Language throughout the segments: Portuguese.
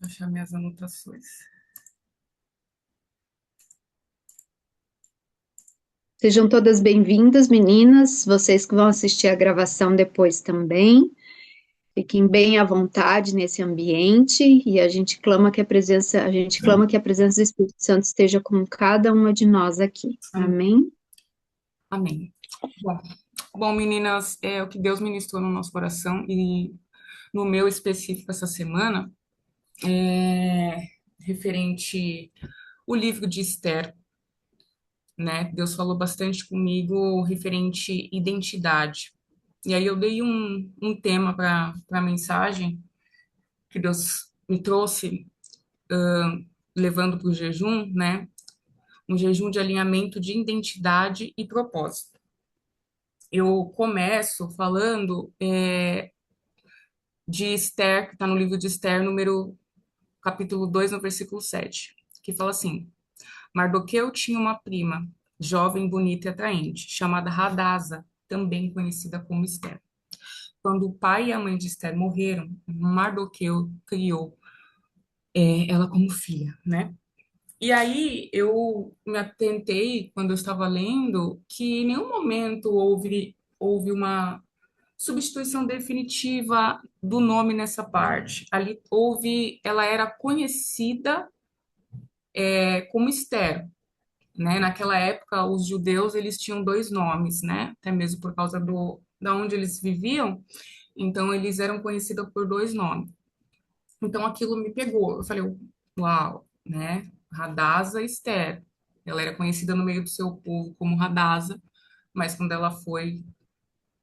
Achar minhas anotações. Sejam todas bem-vindas, meninas. Vocês que vão assistir a gravação depois também. Fiquem bem à vontade nesse ambiente e a gente clama que a presença do Espírito Santo esteja com cada uma de nós aqui. Amém? Amém. Bom, bom, meninas, o que Deus ministrou no nosso coração e no meu específico essa semana é referente o livro de Esther, né? Deus falou bastante comigo referente identidade. E aí eu dei um tema para a mensagem que Deus me trouxe, levando para o jejum, né? Um jejum de alinhamento de identidade e propósito. Eu começo falando de Esther, que está no livro de Esther, capítulo 2 no versículo 7, que fala assim: Mardoqueu tinha uma prima, jovem, bonita e atraente, chamada Radasa, também conhecida como Esther. Quando o pai e a mãe de Esther morreram, Mardoqueu criou ela como filha, né? E aí eu me atentei, quando eu estava lendo, que em nenhum momento houve uma substituição definitiva do nome nessa parte. Ali houve, ela era conhecida como Esther, né? Naquela época, os judeus eles tinham dois nomes, né? Até mesmo por causa da onde eles viviam, então eles eram conhecidos por dois nomes. Então aquilo me pegou. Eu falei, uau, né? Radassa Esther. Ela era conhecida no meio do seu povo como Radassa, mas quando ela foi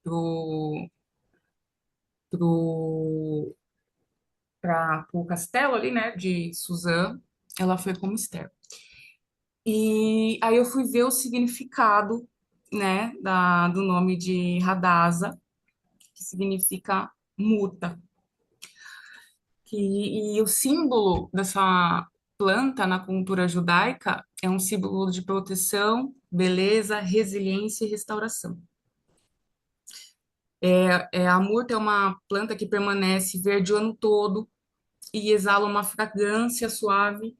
pro pro para o castelo ali, né, de Suzã, ela foi como Esther. E aí eu fui ver o significado, né, do nome de Radassa, que significa murta. E o símbolo dessa planta na cultura judaica é um símbolo de proteção, beleza, resiliência e restauração. A murta é uma planta que permanece verde o ano todo e exala uma fragrância suave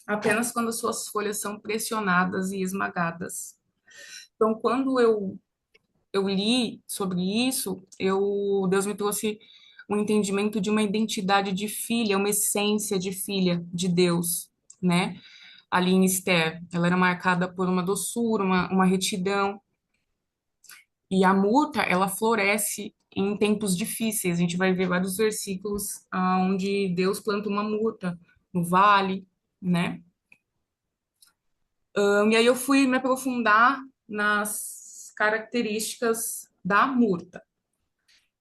apenas quando suas folhas são pressionadas e esmagadas. Então, quando eu li sobre isso, Deus me trouxe um entendimento de uma identidade de filha, uma essência de filha de Deus, né? Ali em Esther, ela era marcada por uma doçura, uma retidão, e a murta, ela floresce em tempos difíceis. A gente vai ver vários versículos onde Deus planta uma murta no vale, né? E aí eu fui me aprofundar nas características da murta.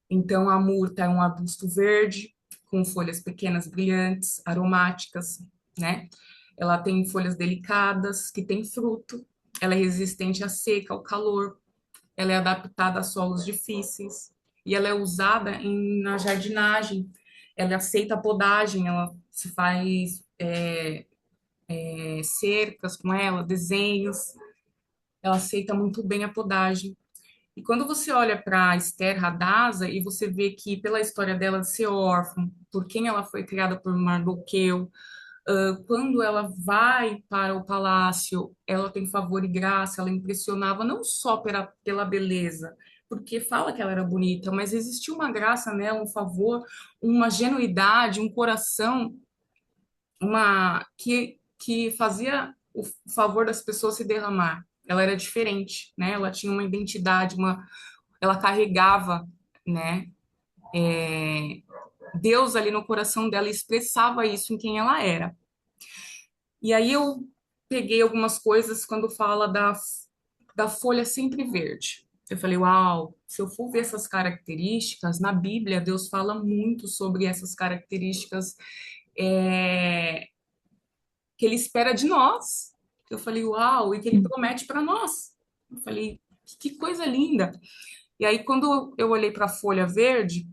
Então, a murta é um arbusto verde, com folhas pequenas, brilhantes, aromáticas, né? Ela tem folhas delicadas, que tem fruto. Ela é resistente à seca, ao calor. Ela é adaptada a solos difíceis. E ela é usada na jardinagem. Ela aceita a podagem, ela se faz cercas com ela, desenhos. Ela aceita muito bem a podagem. E quando você olha para Esther Hadasa e você vê que pela história dela de ser órfã, por quem ela foi criada por Mardoqueu, quando ela vai para o palácio, ela tem favor e graça, ela impressionava não só pela beleza, porque fala que ela era bonita, mas existia uma graça nela, um favor, uma genuidade, um coração, que fazia o favor das pessoas se derramar. Ela era diferente, né? Ela tinha uma identidade, ela carregava, né, Deus ali no coração dela e expressava isso em quem ela era. E aí eu peguei algumas coisas quando fala da folha sempre verde. Eu falei, uau, se eu for ver essas características, na Bíblia Deus fala muito sobre essas características é, que Ele espera de nós. Eu falei, uau, e que Ele promete para nós. Eu falei, que coisa linda. E aí, quando eu olhei para a folha verde,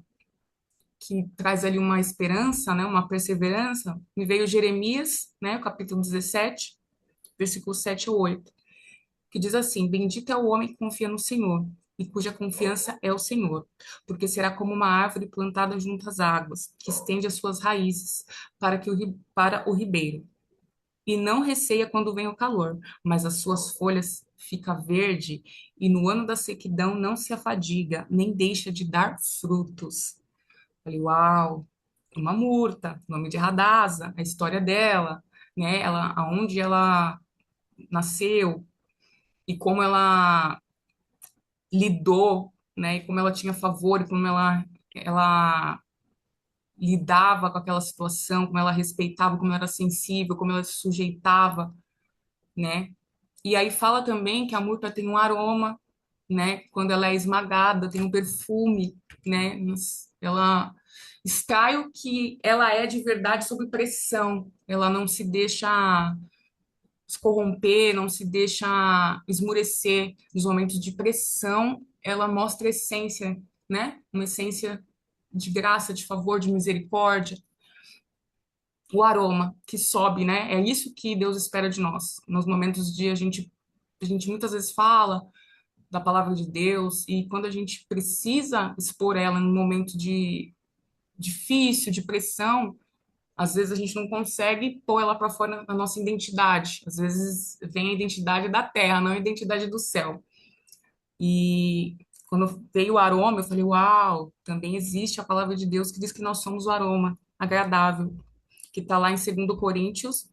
que traz ali uma esperança, né, uma perseverança, me veio Jeremias, né, capítulo 17, versículo 7 ou 8, que diz assim: Bendito é o homem que confia no Senhor, e cuja confiança é o Senhor, porque será como uma árvore plantada junto às águas, que estende as suas raízes para o ribeiro, e não receia quando vem o calor, mas as suas folhas fica verde, e no ano da sequidão não se afadiga, nem deixa de dar frutos. Falei, uau, uma murta, nome de Radassa, a história dela, né? Ela, aonde ela nasceu e como ela lidou, né? E como ela tinha favor, e como ela lidava com aquela situação, como ela respeitava, como ela era sensível, como ela se sujeitava, né? E aí fala também que a murta tem um aroma, né? Quando ela é esmagada, tem um perfume, né? Ela extrai o que ela é de verdade sob pressão. Ela não se deixa se corromper, não se deixa esmurecer nos momentos de pressão. Ela mostra a essência, né? Uma essência de graça, de favor, de misericórdia. O aroma que sobe, né? É isso que Deus espera de nós. Nos momentos de a gente muitas vezes fala da palavra de Deus e quando a gente precisa expor ela num momento de difícil, de pressão, às vezes a gente não consegue pôr ela para fora na nossa identidade. Às vezes vem a identidade da terra, não a identidade do céu. E quando veio o aroma, eu falei, uau, também existe a palavra de Deus que diz que nós somos o aroma agradável, que está lá em 2 Coríntios,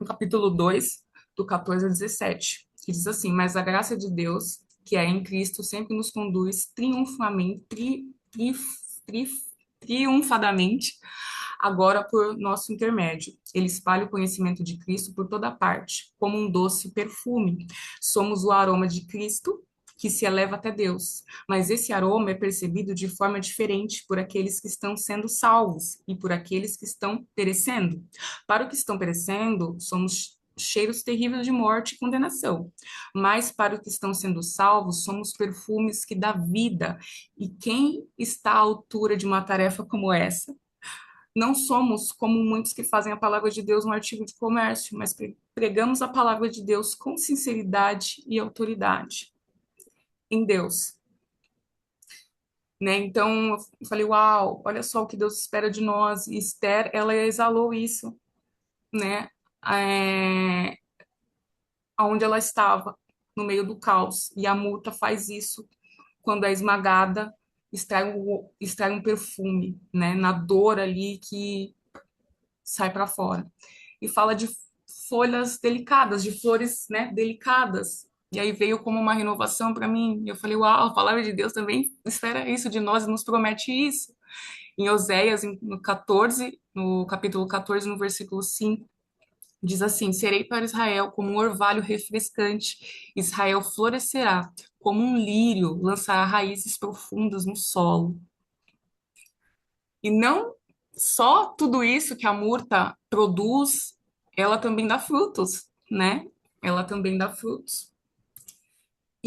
no capítulo 2 do 14 a 17, que diz assim: Mas a graça de Deus, que é em Cristo, sempre nos conduz tri- triunfadamente, agora por nosso intermédio. Ele espalha o conhecimento de Cristo por toda parte, como um doce perfume. Somos o aroma de Cristo que se eleva até Deus. Mas esse aroma é percebido de forma diferente por aqueles que estão sendo salvos e por aqueles que estão perecendo. Para os que estão perecendo, somos cheiros terríveis de morte e condenação. Mas para os que estão sendo salvos, somos perfumes que dá vida. E quem está à altura de uma tarefa como essa? Não somos como muitos que fazem a palavra de Deus um artigo de comércio, mas pregamos a palavra de Deus com sinceridade e autoridade em Deus, né? Então, eu falei, uau, olha só o que Deus espera de nós. E Esther, ela exalou isso, né? É, onde ela estava, no meio do caos. E a multa faz isso quando é esmagada, extrai um perfume, né? Na dor ali que sai para fora. E fala de folhas delicadas, de flores, né, delicadas. E aí veio como uma renovação para mim. E eu falei, uau, a palavra de Deus também espera isso de nós e nos promete isso. Em Oséias, no 14, no capítulo 14, no versículo 5, diz assim: Serei para Israel como um orvalho refrescante, Israel florescerá como um lírio, lançará raízes profundas no solo. E não só tudo isso que a murta produz, ela também dá frutos, né? Ela também dá frutos.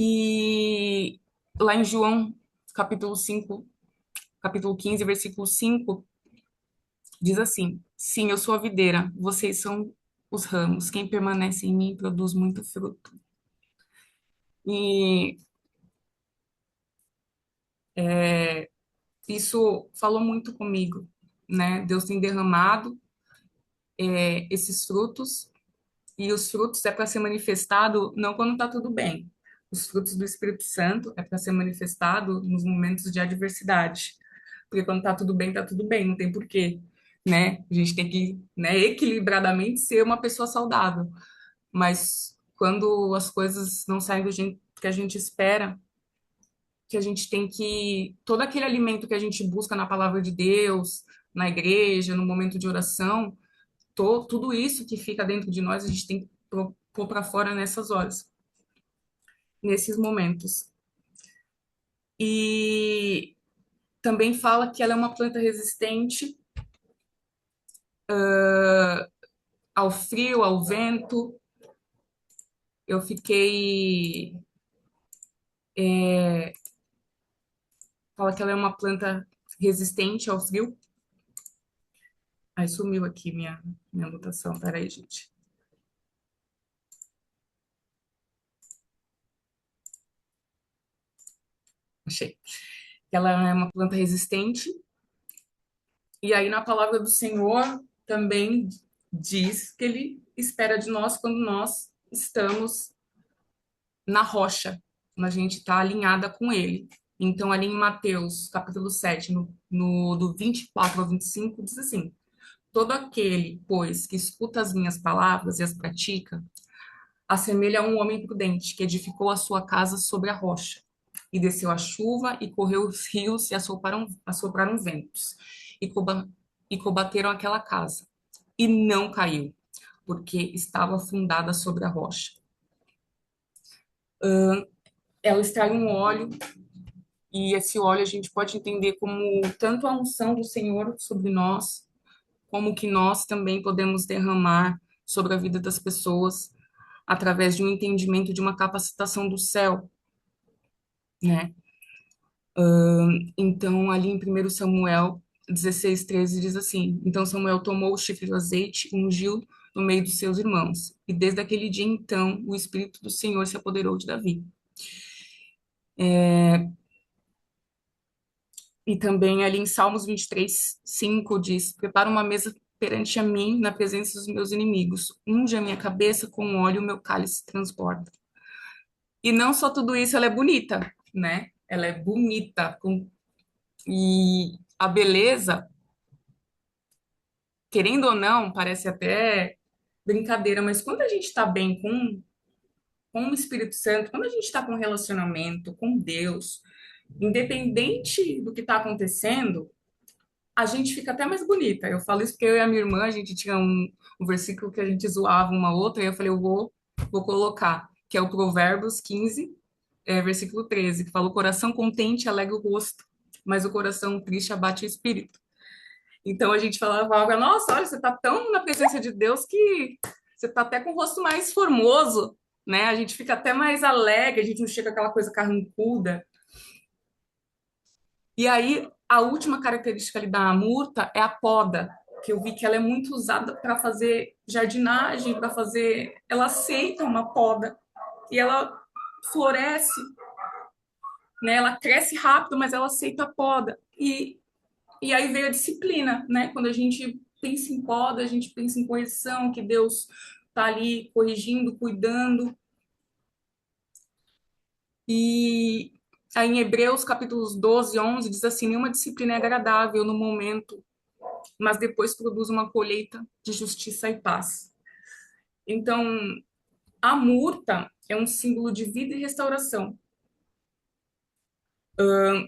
E lá em João, capítulo 5, capítulo 15, versículo 5, diz assim: Sim, eu sou a videira, vocês são os ramos. Quem permanece em mim produz muito fruto. E isso falou muito comigo, né? Deus tem derramado esses frutos. E os frutos é para ser manifestado não quando está tudo bem. Os frutos do Espírito Santo é para ser manifestado nos momentos de adversidade. Porque quando está tudo bem, não tem porquê, né? A gente tem que, né, equilibradamente ser uma pessoa saudável. Mas quando as coisas não saem do jeito que a gente espera, que a gente tem que todo aquele alimento que a gente busca na palavra de Deus, na igreja, no momento de oração, tudo isso que fica dentro de nós, a gente tem que pôr para fora nessas horas, nesses momentos. E também fala que ela é uma planta resistente ao frio, ao vento. Eu fiquei. Fala que ela é uma planta resistente ao frio. Aí sumiu aqui minha anotação. Peraí, gente. achei. Ela é uma planta resistente. E aí, na palavra do Senhor, também diz que ele espera de nós quando nós estamos na rocha, quando a gente está alinhada com ele. Então, ali em Mateus, capítulo 7, do 24 ao 25, diz assim: todo aquele, pois, que escuta as minhas palavras e as pratica, assemelha a um homem prudente que edificou a sua casa sobre a rocha. E desceu a chuva, e correu os rios, e assopraram ventos, e, e combateram aquela casa. E não caiu, porque estava fundada sobre a rocha. Ela extrai um óleo, e esse óleo a gente pode entender como tanto a unção do Senhor sobre nós, como que nós também podemos derramar sobre a vida das pessoas através de um entendimento de uma capacitação do céu, né? Então, ali em 1 Samuel 16:13 diz assim: então Samuel tomou o chifre do azeite, ungiu no meio dos seus irmãos. E desde aquele dia, então, o Espírito do Senhor se apoderou de Davi. E também ali em Salmos 23:5 diz: prepara uma mesa perante a mim, na presença dos meus inimigos. Unge a minha cabeça com óleo, o meu cálice transborda. E não só tudo isso, ela é bonita, né? Ela é bonita. E a beleza, querendo ou não, parece até brincadeira, mas quando a gente está bem com o Espírito Santo, quando a gente está com relacionamento com Deus, independente do que está acontecendo, a gente fica até mais bonita. Eu falo isso porque eu e a minha irmã, a gente tinha um versículo que a gente zoava uma outra, e eu falei, vou colocar, que é o Provérbios 15, versículo 13, que fala, o coração contente alegra o rosto, mas o coração triste abate o espírito. Então a gente falava, nossa, olha, você está tão na presença de Deus que você está até com o rosto mais formoso, né? A gente fica até mais alegre, a gente não chega aquela coisa carrancuda. E aí, a última característica ali da murta é a poda, que eu vi que ela é muito usada para fazer jardinagem, para fazer. Ela aceita uma poda e ela floresce, né? Ela cresce rápido, mas ela aceita a poda. E aí veio a disciplina, né? Quando a gente pensa em poda, a gente pensa em correção, que Deus está ali corrigindo, cuidando. E aí em Hebreus capítulos 12 e 11 diz assim: nenhuma disciplina é agradável no momento, mas depois produz uma colheita de justiça e paz. Então, a murta é um símbolo de vida e restauração.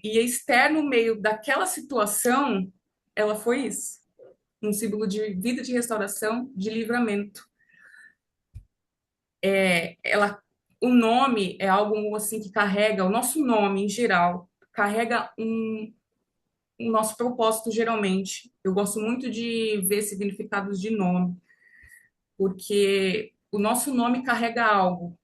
E Esther, no meio daquela situação, ela foi isso. Um símbolo de vida, de restauração, de livramento. O nome é algo assim que carrega, o nosso nome em geral, carrega um nosso propósito geralmente. Eu gosto muito de ver significados de nome, porque o nosso nome carrega algo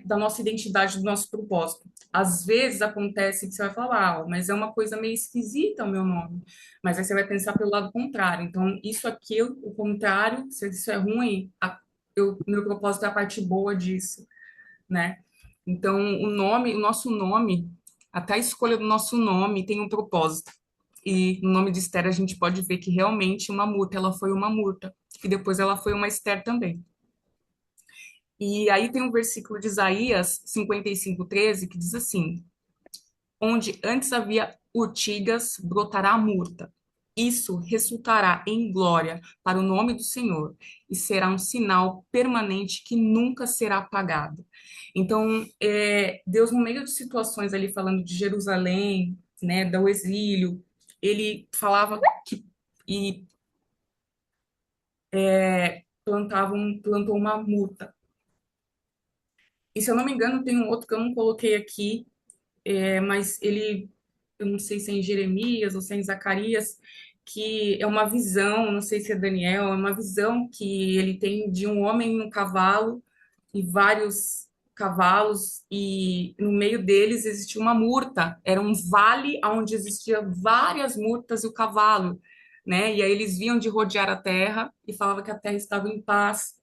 da nossa identidade, do nosso propósito. Às vezes acontece que você vai falar, mas é uma coisa meio esquisita o meu nome. Mas aí você vai pensar pelo lado contrário. Então, isso aqui, o contrário, se isso é ruim, meu propósito é a parte boa disso, né? Então, o nosso nome, até a escolha do nosso nome tem um propósito. E no nome de Esther a gente pode ver que realmente uma murta, ela foi uma murta. E depois ela foi uma Esther também. E aí tem um versículo de Isaías 55:13 que diz assim: onde antes havia urtigas, brotará a murta. Isso resultará em glória para o nome do Senhor e será um sinal permanente que nunca será apagado. Então, Deus, no meio de situações ali falando de Jerusalém, né, do exílio, ele falava que e plantou uma murta. E se eu não me engano, tem um outro que eu não coloquei aqui, mas eu não sei se é em Jeremias ou se é em Zacarias, que é uma visão, não sei se é Daniel, é uma visão que ele tem de um homem no cavalo e vários cavalos, e no meio deles existia uma murta, era um vale onde existia várias murtas e o cavalo, né? E aí eles vinham de rodear a terra e falava que a terra estava em paz,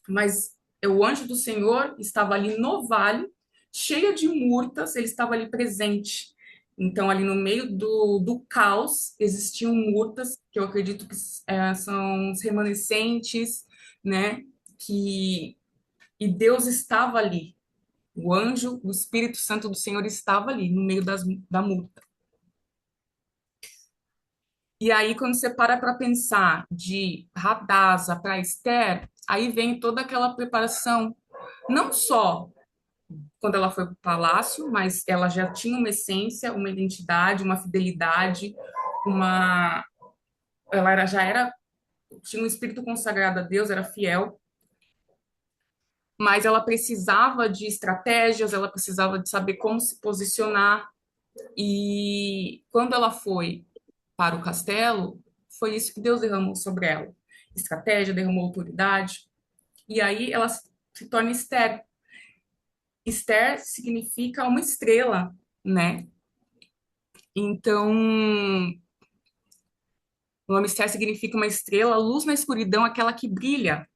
mas o anjo do Senhor estava ali no vale cheia de murtas, ele estava ali presente. Então, ali no meio do caos, existiam murtas, que eu acredito que são os remanescentes, né? Que, e Deus estava ali. O anjo, o Espírito Santo do Senhor estava ali, no meio da murta. E aí, quando você para pensar de Radasa para Esther, aí vem toda aquela preparação, não só quando ela foi para o palácio, mas ela já tinha uma essência, uma identidade, uma fidelidade, uma, já era, tinha um espírito consagrado a Deus, era fiel, mas ela precisava de estratégias, ela precisava de saber como se posicionar. E quando ela foi para o castelo, foi isso que Deus derramou sobre ela. Estratégia, derramou autoridade. E aí ela se torna Esther. Esther significa uma estrela, né? Então, o nome Esther significa uma estrela, luz na escuridão, aquela que brilha.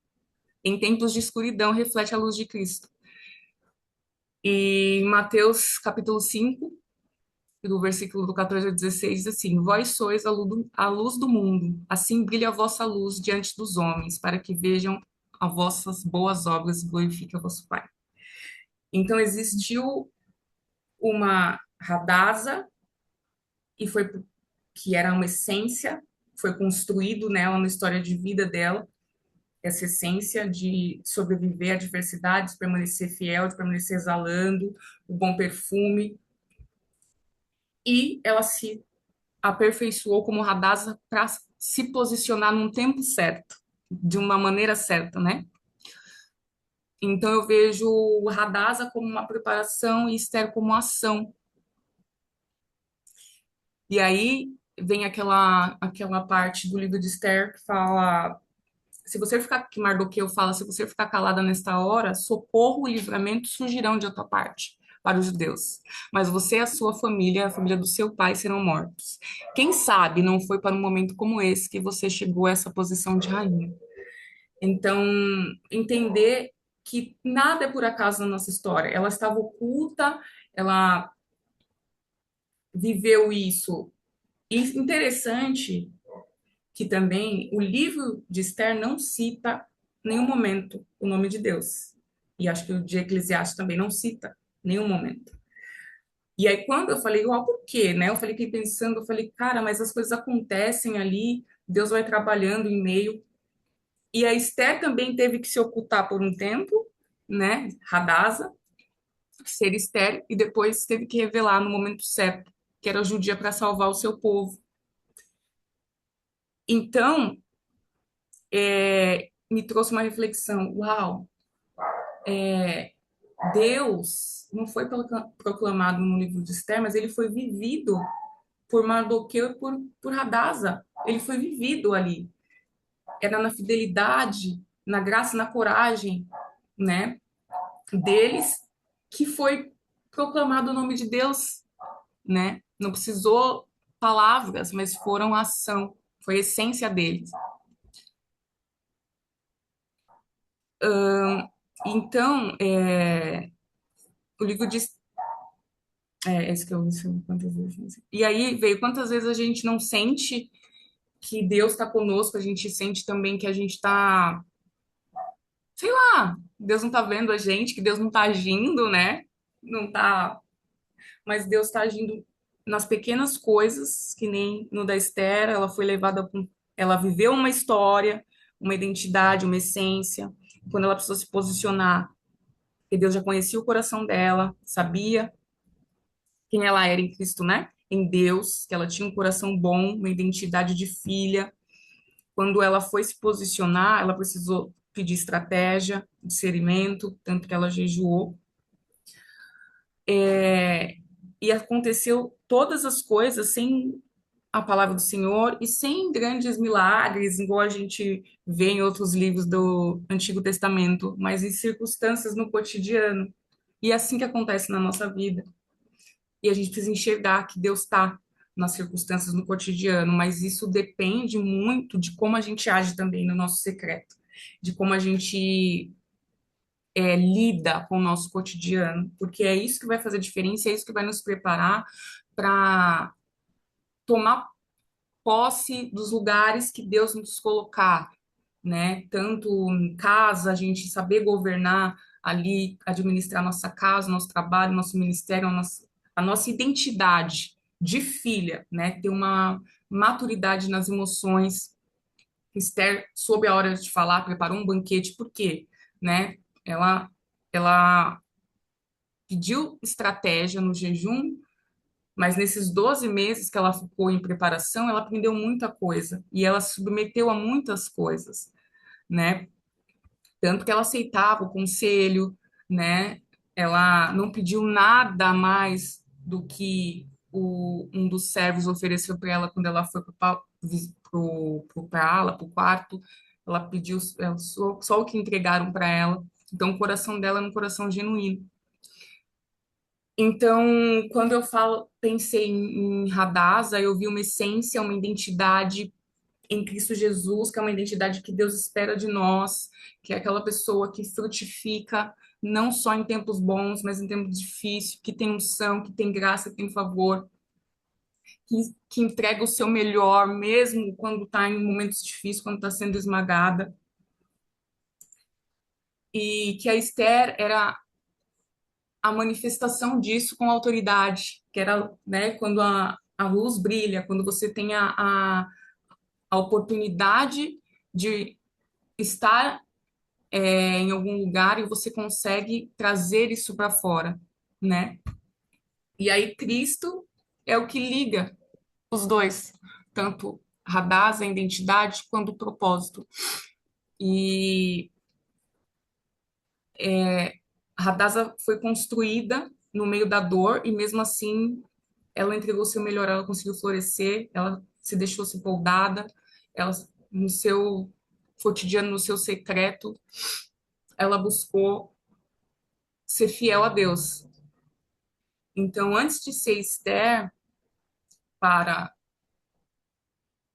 Em tempos de escuridão, reflete a luz de Cristo. E em Mateus capítulo 5, do versículo do 14 ao 16, diz assim: Vós sois a luz do mundo, assim brilha a vossa luz diante dos homens, para que vejam as vossas boas obras e glorifiquem o vosso Pai. Então existiu uma Radasa, e foi que era uma essência, foi construído nela, na história de vida dela, essa essência de sobreviver a adversidades, permanecer fiel, de permanecer exalando o bom perfume, e ela se aperfeiçoou como Radassa para se posicionar num tempo certo, de uma maneira certa, né? Então eu vejo Radassa como uma preparação e Esther como ação. E aí vem aquela parte do livro de Esther que fala, se você ficar, que Mardoqueu fala, se você ficar calada nesta hora, socorro e livramento surgirão de outra parte para os judeus. Mas você e a sua família, a família do seu pai, serão mortos. Quem sabe não foi para um momento como esse que você chegou a essa posição de rainha. Então, entender que nada é por acaso na nossa história. Ela estava oculta, ela viveu isso. E interessante que também o livro de Esther não cita em nenhum momento o nome de Deus. E acho que o de Eclesiastes também não cita em nenhum momento. E aí, quando eu falei, ó, por quê, né? Eu falei, fiquei pensando, eu falei, cara, mas as coisas acontecem ali, Deus vai trabalhando em meio. E a Esther também teve que se ocultar por um tempo, né? Radasa, ser Esther, e depois teve que revelar no momento certo, que era judia para salvar o seu povo. Então, me trouxe uma reflexão. Uau, Deus não foi proclamado no livro de Esther, mas ele foi vivido por Mardoqueu e por Hadasa. Ele foi vivido ali. Era na fidelidade, na graça, na coragem, né, deles que foi proclamado o nome de Deus, né? Não precisou palavras, mas foram ação, foi a essência deles. Então, o livro diz. É isso que eu disse quantas vezes. E aí veio quantas vezes a gente não sente que Deus está conosco, a gente sente também que a gente está, sei lá, Deus não está vendo a gente, que Deus não está agindo, né? Não está, mas Deus está agindo nas pequenas coisas, que nem no da Esther, ela foi levada, ela viveu uma história, uma identidade, uma essência. Quando ela precisou se posicionar, porque Deus já conhecia o coração dela, sabia quem ela era em Cristo, né? Em Deus, que ela tinha um coração bom, uma identidade de filha. Quando ela foi se posicionar, ela precisou pedir estratégia, discernimento, tanto que ela jejuou. E aconteceu todas as coisas sem a palavra do Senhor e sem grandes milagres, igual a gente vê em outros livros do Antigo Testamento, mas em circunstâncias no cotidiano. E é assim que acontece na nossa vida. E a gente precisa enxergar que Deus está nas circunstâncias no cotidiano, mas isso depende muito de como a gente age também no nosso secreto, de como a gente lida com o nosso cotidiano, porque é isso que vai fazer diferença, é isso que vai nos preparar para tomar posse dos lugares que Deus nos colocar, né? Tanto em casa, a gente saber governar ali, administrar nossa casa, nosso trabalho, nosso ministério, a nossa identidade de filha, né? Ter uma maturidade nas emoções. Esther soube a hora de falar, preparou um banquete, por quê? Né? Ela pediu estratégia no jejum, mas nesses 12 meses que ela ficou em preparação, ela aprendeu muita coisa e ela se submeteu a muitas coisas, né? Tanto que ela aceitava o conselho, né? Ela não pediu nada mais do que um dos servos ofereceu para ela quando ela foi para o quarto. Ela pediu só o que entregaram para ela. Então, o coração dela era um coração genuíno. Então, quando eu pensei em Radassa, eu vi uma essência, uma identidade em Cristo Jesus, que é uma identidade que Deus espera de nós, que é aquela pessoa que frutifica não só em tempos bons, mas em tempos difíceis, que tem unção, que tem graça, que tem favor, que entrega o seu melhor, mesmo quando está em momentos difíceis, quando está sendo esmagada. E que a Esther era a manifestação disso com autoridade, que era, né, quando a luz brilha, quando você tem a oportunidade de estar em algum lugar e você consegue trazer isso para fora, né? E aí Cristo é o que liga os dois, tanto Radassa, a identidade, quanto o propósito. E Radassa foi construída no meio da dor e mesmo assim ela entregou seu melhor, ela conseguiu florescer, ela se deixou ser podada, ela no seu cotidiano, no seu secreto, ela buscou ser fiel a Deus. Então, antes de ser Esther para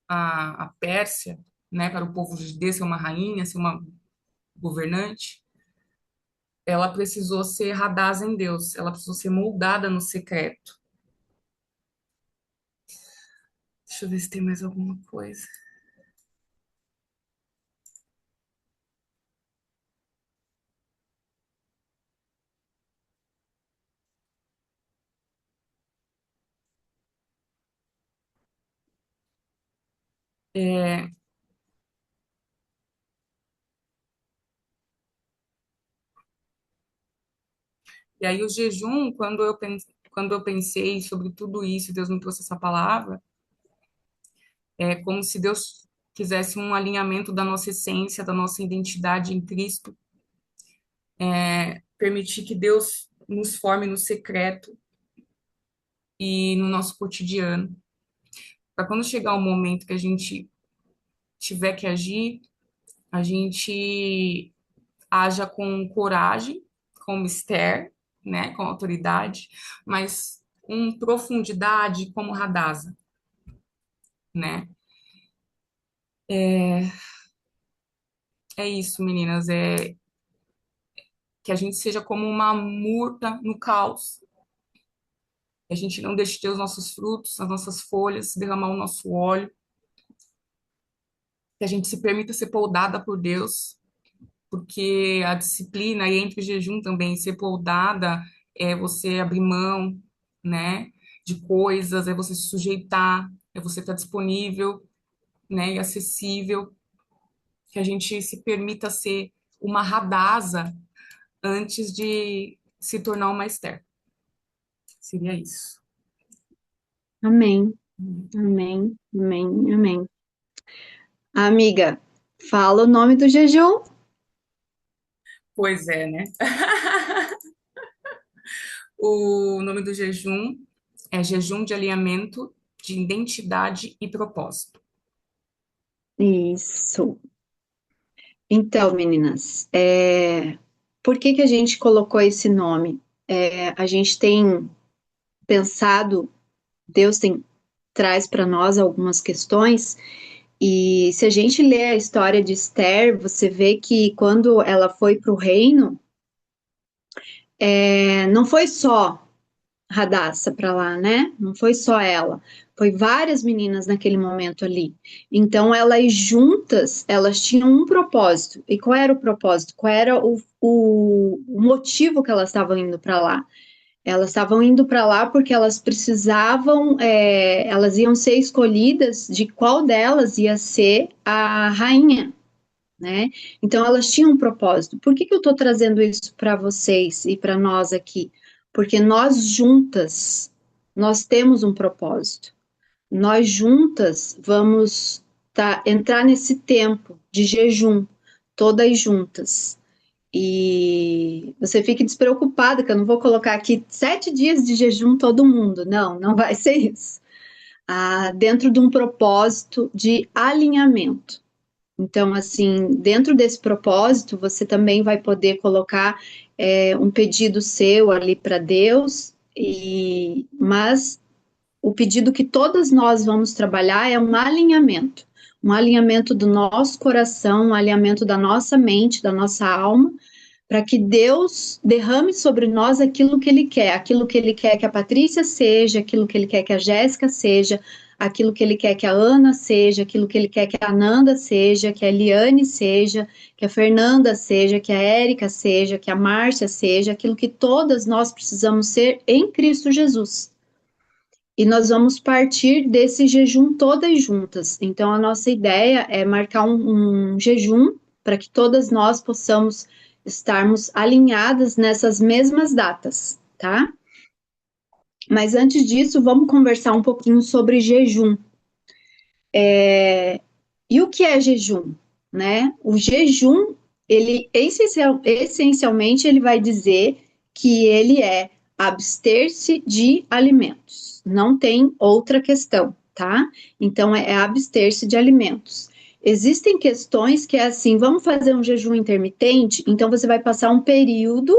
a Pérsia, né, para o povo judeu ser uma rainha, ser uma governante, ela precisou ser Radassa em Deus, ela precisou ser moldada no secreto. Deixa eu ver se tem mais alguma coisa. É, e aí o jejum, quando eu pensei sobre tudo isso, Deus me trouxe essa palavra, é como se Deus quisesse um alinhamento da nossa essência, da nossa identidade em Cristo, permitir que Deus nos forme no secreto e no nosso cotidiano, para quando chegar o momento que a gente tiver que agir, a gente haja com coragem, com mistério, né, com autoridade, mas com profundidade como Radassa, né? É isso, meninas, é que a gente seja como uma murta no caos, que a gente não deixe ter os nossos frutos, as nossas folhas, derramar o nosso óleo, que a gente se permita ser podada por Deus, porque a disciplina e entre o jejum também, ser podada é você abrir mão, né, de coisas, é você se sujeitar, é você estar disponível, né, e acessível, que a gente se permita ser uma Radassa antes de se tornar uma Esther. Seria isso. Amém, amém, amém, amém. Amiga, fala o nome do jejum. Pois é, né? O nome do jejum é Jejum de Alinhamento de Identidade e Propósito. Isso. Então, meninas, por que que a gente colocou esse nome? A gente tem pensado, Deus traz para nós algumas questões, e se a gente lê a história de Esther, você vê que quando ela foi para o reino, não foi só Radassa para lá, né? Não foi só ela, foi várias meninas naquele momento ali. Então, elas juntas, elas tinham um propósito. E qual era o propósito? Qual era o motivo que elas estavam indo para lá? Elas estavam indo para lá porque elas precisavam, elas iam ser escolhidas de qual delas ia ser a rainha, né? Então elas tinham um propósito. Por que que eu estou trazendo isso para vocês e para nós aqui? Porque nós juntas, nós temos um propósito. Nós juntas vamos entrar nesse tempo de jejum, todas juntas. E você fique despreocupada, que eu não vou colocar aqui 7 dias de jejum todo mundo. Não, não vai ser isso. Dentro de um propósito de alinhamento. Então, assim, dentro desse propósito, você também vai poder colocar um pedido seu ali para Deus, mas o pedido que todas nós vamos trabalhar é um alinhamento do nosso coração, um alinhamento da nossa mente, da nossa alma, para que Deus derrame sobre nós aquilo que Ele quer que a Patrícia seja, aquilo que Ele quer que a Jéssica seja, aquilo que Ele quer que a Ana seja, aquilo que Ele quer que a Nanda seja, que a Eliane seja, que a Fernanda seja, que a Érica seja, que a Márcia seja, aquilo que todas nós precisamos ser em Cristo Jesus. E nós vamos partir desse jejum todas juntas. Então, a nossa ideia é marcar um jejum para que todas nós possamos estarmos alinhadas nessas mesmas datas, tá? Mas antes disso, vamos conversar um pouquinho sobre jejum. E o que é jejum, né? O jejum, ele essencialmente, ele vai dizer que ele é abster-se de alimentos. Não tem outra questão, tá? Então, é abster-se de alimentos. Existem questões que é assim, vamos fazer um jejum intermitente, então você vai passar um período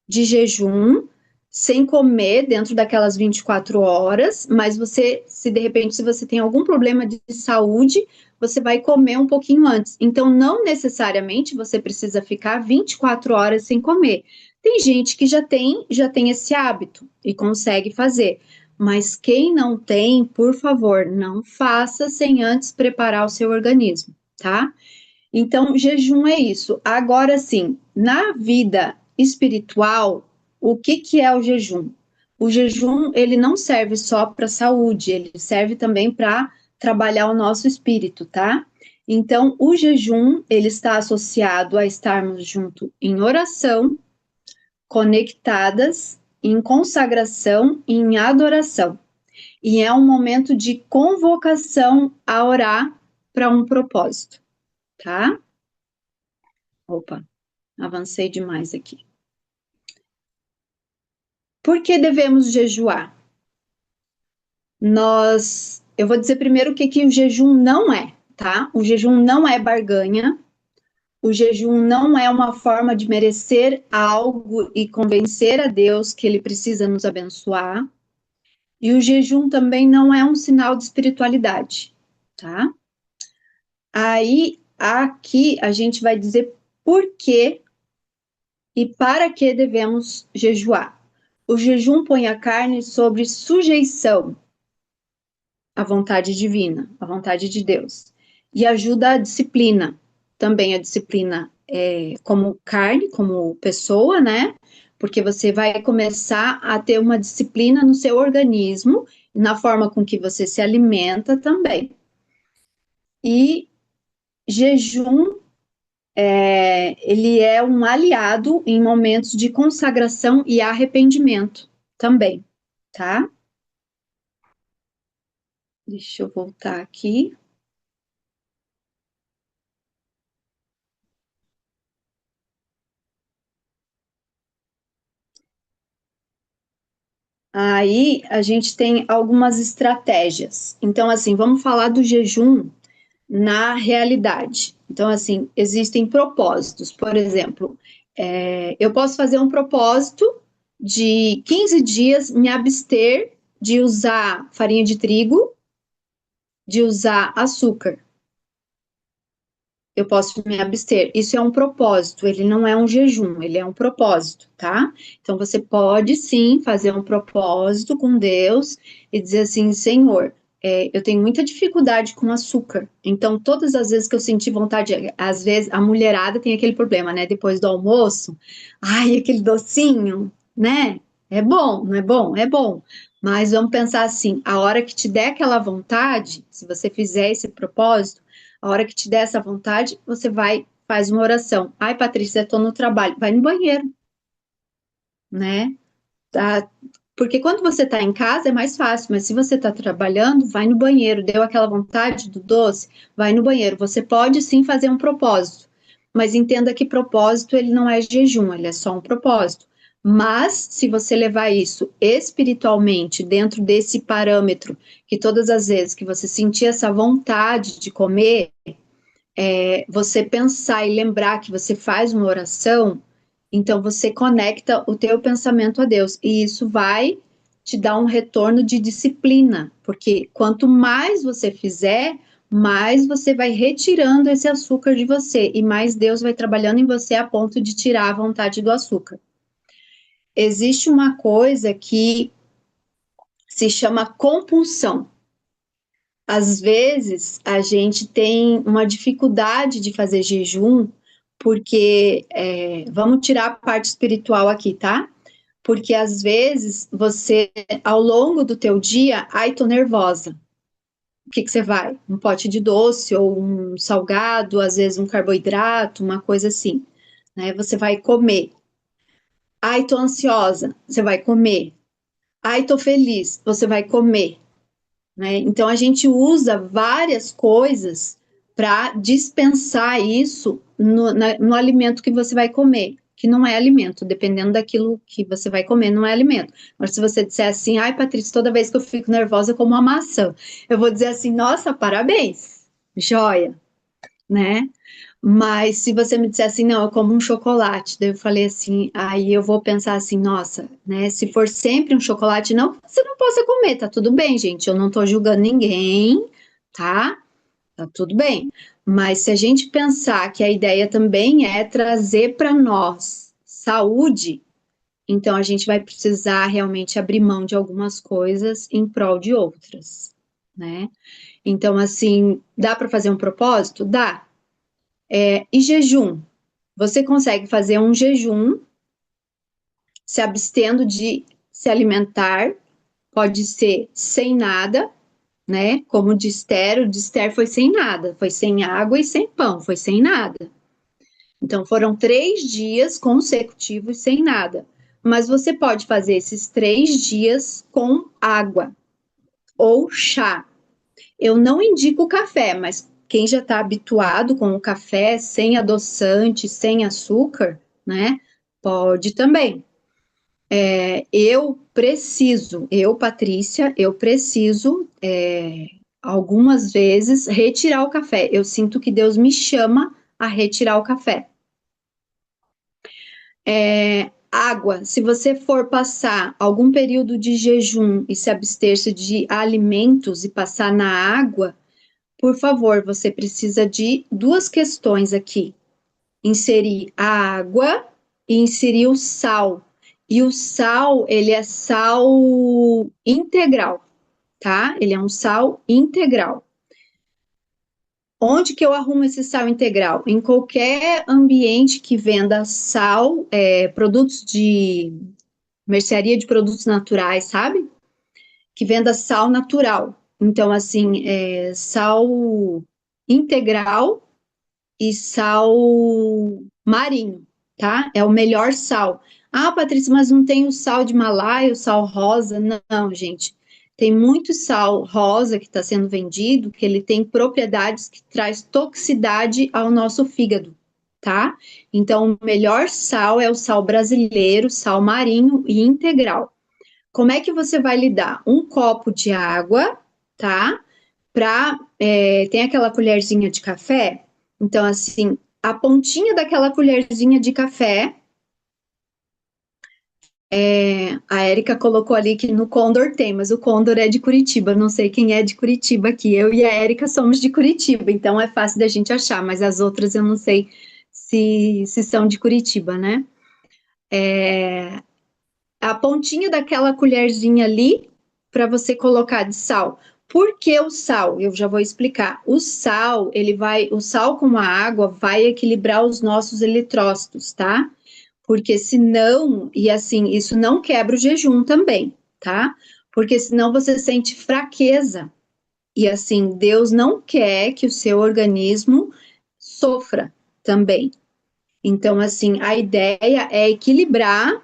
de jejum sem comer dentro daquelas 24 horas, mas você, se de repente, se você tem algum problema de saúde, você vai comer um pouquinho antes. Então, não necessariamente você precisa ficar 24 horas sem comer. Tem gente que já tem esse hábito e consegue fazer. Mas quem não tem, por favor, não faça sem antes preparar o seu organismo, tá? Então, jejum é isso. Agora sim, na vida espiritual, o que que é o jejum? O jejum, ele não serve só para saúde, ele serve também para trabalhar o nosso espírito, tá? Então, o jejum, ele está associado a estarmos junto em oração, conectadas, em consagração e em adoração. E é um momento de convocação a orar para um propósito, tá? Opa, avancei demais aqui. Por que devemos jejuar? Eu vou dizer primeiro o que o jejum não é, tá? O jejum não é barganha, o jejum não é uma forma de merecer algo e convencer a Deus que Ele precisa nos abençoar, e o jejum também não é um sinal de espiritualidade, tá? Aí, aqui, a gente vai dizer por que e para que devemos jejuar. O jejum põe a carne sobre sujeição à vontade divina, à vontade de Deus. E ajuda a disciplina, também a disciplina como carne, como pessoa, né? Porque você vai começar a ter uma disciplina no seu organismo, na forma com que você se alimenta também. E jejum, ele é um aliado em momentos de consagração e arrependimento também, tá? Deixa eu voltar aqui. Aí a gente tem algumas estratégias. Então, assim, vamos falar do jejum na realidade. Então, assim, existem propósitos. Por exemplo, eu posso fazer um propósito de 15 dias me abster de usar farinha de trigo, de usar açúcar. eu posso me abster. Isso é um propósito, ele não é um jejum, ele é um propósito, tá? Então você pode sim fazer um propósito com Deus e dizer assim, Senhor, eu tenho muita dificuldade com açúcar. Então, todas as vezes que eu senti vontade, às vezes a mulherada tem aquele problema, né? Depois do almoço, ai, aquele docinho, né? É bom, não é bom? É bom. Mas vamos pensar assim, a hora que te der aquela vontade, se você fizer esse propósito, a hora que te der essa vontade, você vai, faz uma oração. Ai, Patrícia, eu tô no trabalho. Vai no banheiro, né? Tá? Porque quando você tá em casa é mais fácil, mas se você tá trabalhando, vai no banheiro. Deu aquela vontade do doce, vai no banheiro. Você pode sim fazer um propósito, mas entenda que propósito ele não é jejum, ele é só um propósito. Mas se você levar isso espiritualmente dentro desse parâmetro, que todas as vezes que você sentir essa vontade de comer, você pensar e lembrar que você faz uma oração, então você conecta o teu pensamento a Deus e isso vai te dar um retorno de disciplina, porque quanto mais você fizer, mais você vai retirando esse açúcar de você e mais Deus vai trabalhando em você a ponto de tirar a vontade do açúcar. Existe uma coisa que se chama compulsão. Às vezes a gente tem uma dificuldade de fazer jejum, porque vamos tirar a parte espiritual aqui, tá? Porque às vezes você, ao longo do teu dia, ai, tô nervosa. O que que você vai? Um pote de doce ou um salgado, às vezes um carboidrato, uma coisa assim, né? Você vai comer. Ai, tô ansiosa, você vai comer. Ai, tô feliz, você vai comer. Né? Então a gente usa várias coisas para dispensar isso no alimento que você vai comer, que não é alimento, dependendo daquilo que você vai comer, não é alimento. Mas se você disser assim, ai, Patrícia, toda vez que eu fico nervosa, eu como uma maçã, eu vou dizer assim, nossa, parabéns, joia, né? Mas se você me disser assim, não, eu como um chocolate, daí eu falei assim, aí eu vou pensar assim, nossa, né? Se for sempre um chocolate, não, você não possa comer, tá tudo bem, gente. Eu não tô julgando ninguém, tá? Tá tudo bem. Mas se a gente pensar que a ideia também é trazer para nós saúde, então a gente vai precisar realmente abrir mão de algumas coisas em prol de outras, né? Então, assim, dá para fazer um propósito? Dá. E jejum? Você consegue fazer um jejum se abstendo de se alimentar, pode ser sem nada, né? Como o de Esther foi sem nada, foi sem água e sem pão, foi sem nada. Então foram 3 dias consecutivos sem nada. Mas você pode fazer esses 3 dias com água ou chá. Eu não indico café, mas quem já está habituado com o café sem adoçante, sem açúcar, né? Pode também. Patrícia, eu preciso, algumas vezes, retirar o café. Eu sinto que Deus me chama a retirar o café. Água, se você for passar algum período de jejum e se abster-se de alimentos e passar na água, por favor, você precisa de 2 questões aqui: inserir a água e inserir o sal. E o sal, ele é sal integral, tá? Ele é um sal integral. Onde que eu arrumo esse sal integral? Em qualquer ambiente que venda sal, produtos de mercearia de produtos naturais, sabe? Que venda sal natural. Então, assim, sal integral e sal marinho, tá? É o melhor sal. Ah, Patrícia, mas não tem o sal de Himalaia, o sal rosa? Não, gente. Tem muito sal rosa que está sendo vendido, que ele tem propriedades que traz toxicidade ao nosso fígado, tá? Então, o melhor sal é o sal brasileiro, sal marinho e integral. Como é que você vai lidar? Um copo de água, tá? Tem aquela colherzinha de café? Então, assim, a pontinha daquela colherzinha de café A Érica colocou ali que no Condor tem, mas o Condor é de Curitiba. Não sei quem é de Curitiba aqui. Eu e a Érica somos de Curitiba, então é fácil da gente achar, mas as outras eu não sei se são de Curitiba, né? A pontinha daquela colherzinha ali para você colocar de sal. Por que o sal? Eu já vou explicar. O sal com a água vai equilibrar os nossos eletrócitos, tá? Porque senão, e assim, isso não quebra o jejum também, tá? Porque senão você sente fraqueza. E assim, Deus não quer que o seu organismo sofra também. Então, assim, a ideia é equilibrar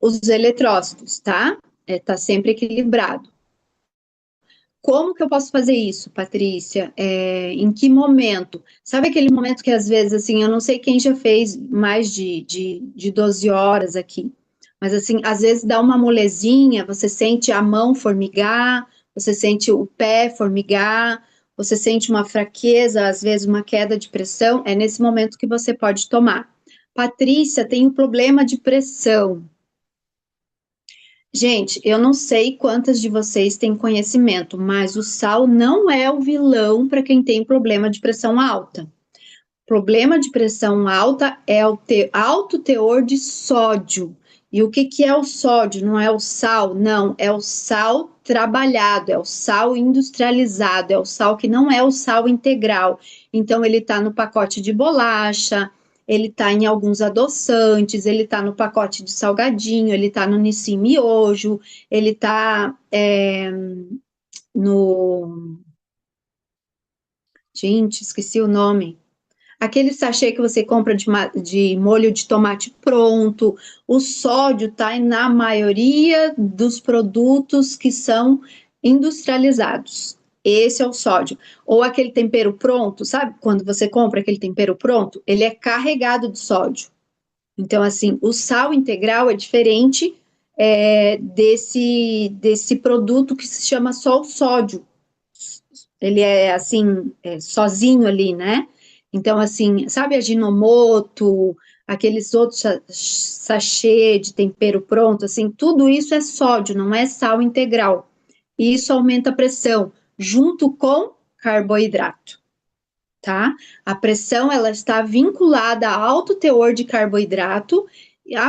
os eletrócitos, tá? Tá sempre equilibrado. Como que eu posso fazer isso, Patrícia? Em que momento? Sabe aquele momento que às vezes, assim, eu não sei quem já fez mais de 12 horas aqui, mas assim, às vezes dá uma molezinha, você sente a mão formigar, você sente o pé formigar, você sente uma fraqueza, às vezes uma queda de pressão, é nesse momento que você pode tomar. Patrícia, tem um problema de pressão. Gente, eu não sei quantas de vocês têm conhecimento, mas o sal não é o vilão para quem tem problema de pressão alta. Problema de pressão alta é o alto teor de sódio. E o que, que é o sódio? Não é o sal, não, é o sal trabalhado, é o sal industrializado, é o sal que não é o sal integral. Então, ele está no pacote de bolacha, ele está em alguns adoçantes, ele está no pacote de salgadinho, ele está no Nissin Miojo, ele está no. Gente, esqueci o nome. Aquele sachê que você compra de molho de tomate pronto, o sódio está na maioria dos produtos que são industrializados. Esse é o sódio. Ou aquele tempero pronto, sabe? Quando você compra aquele tempero pronto, ele é carregado de sódio. Então, assim, o sal integral é diferente desse produto que se chama só o sódio. Ele é assim, sozinho ali, né? Então, assim, sabe a Ginomoto, aqueles outros sachê de tempero pronto, assim, tudo isso é sódio, não é sal integral. E isso aumenta a pressão, junto com carboidrato, tá? A pressão, ela está vinculada a alto teor de carboidrato.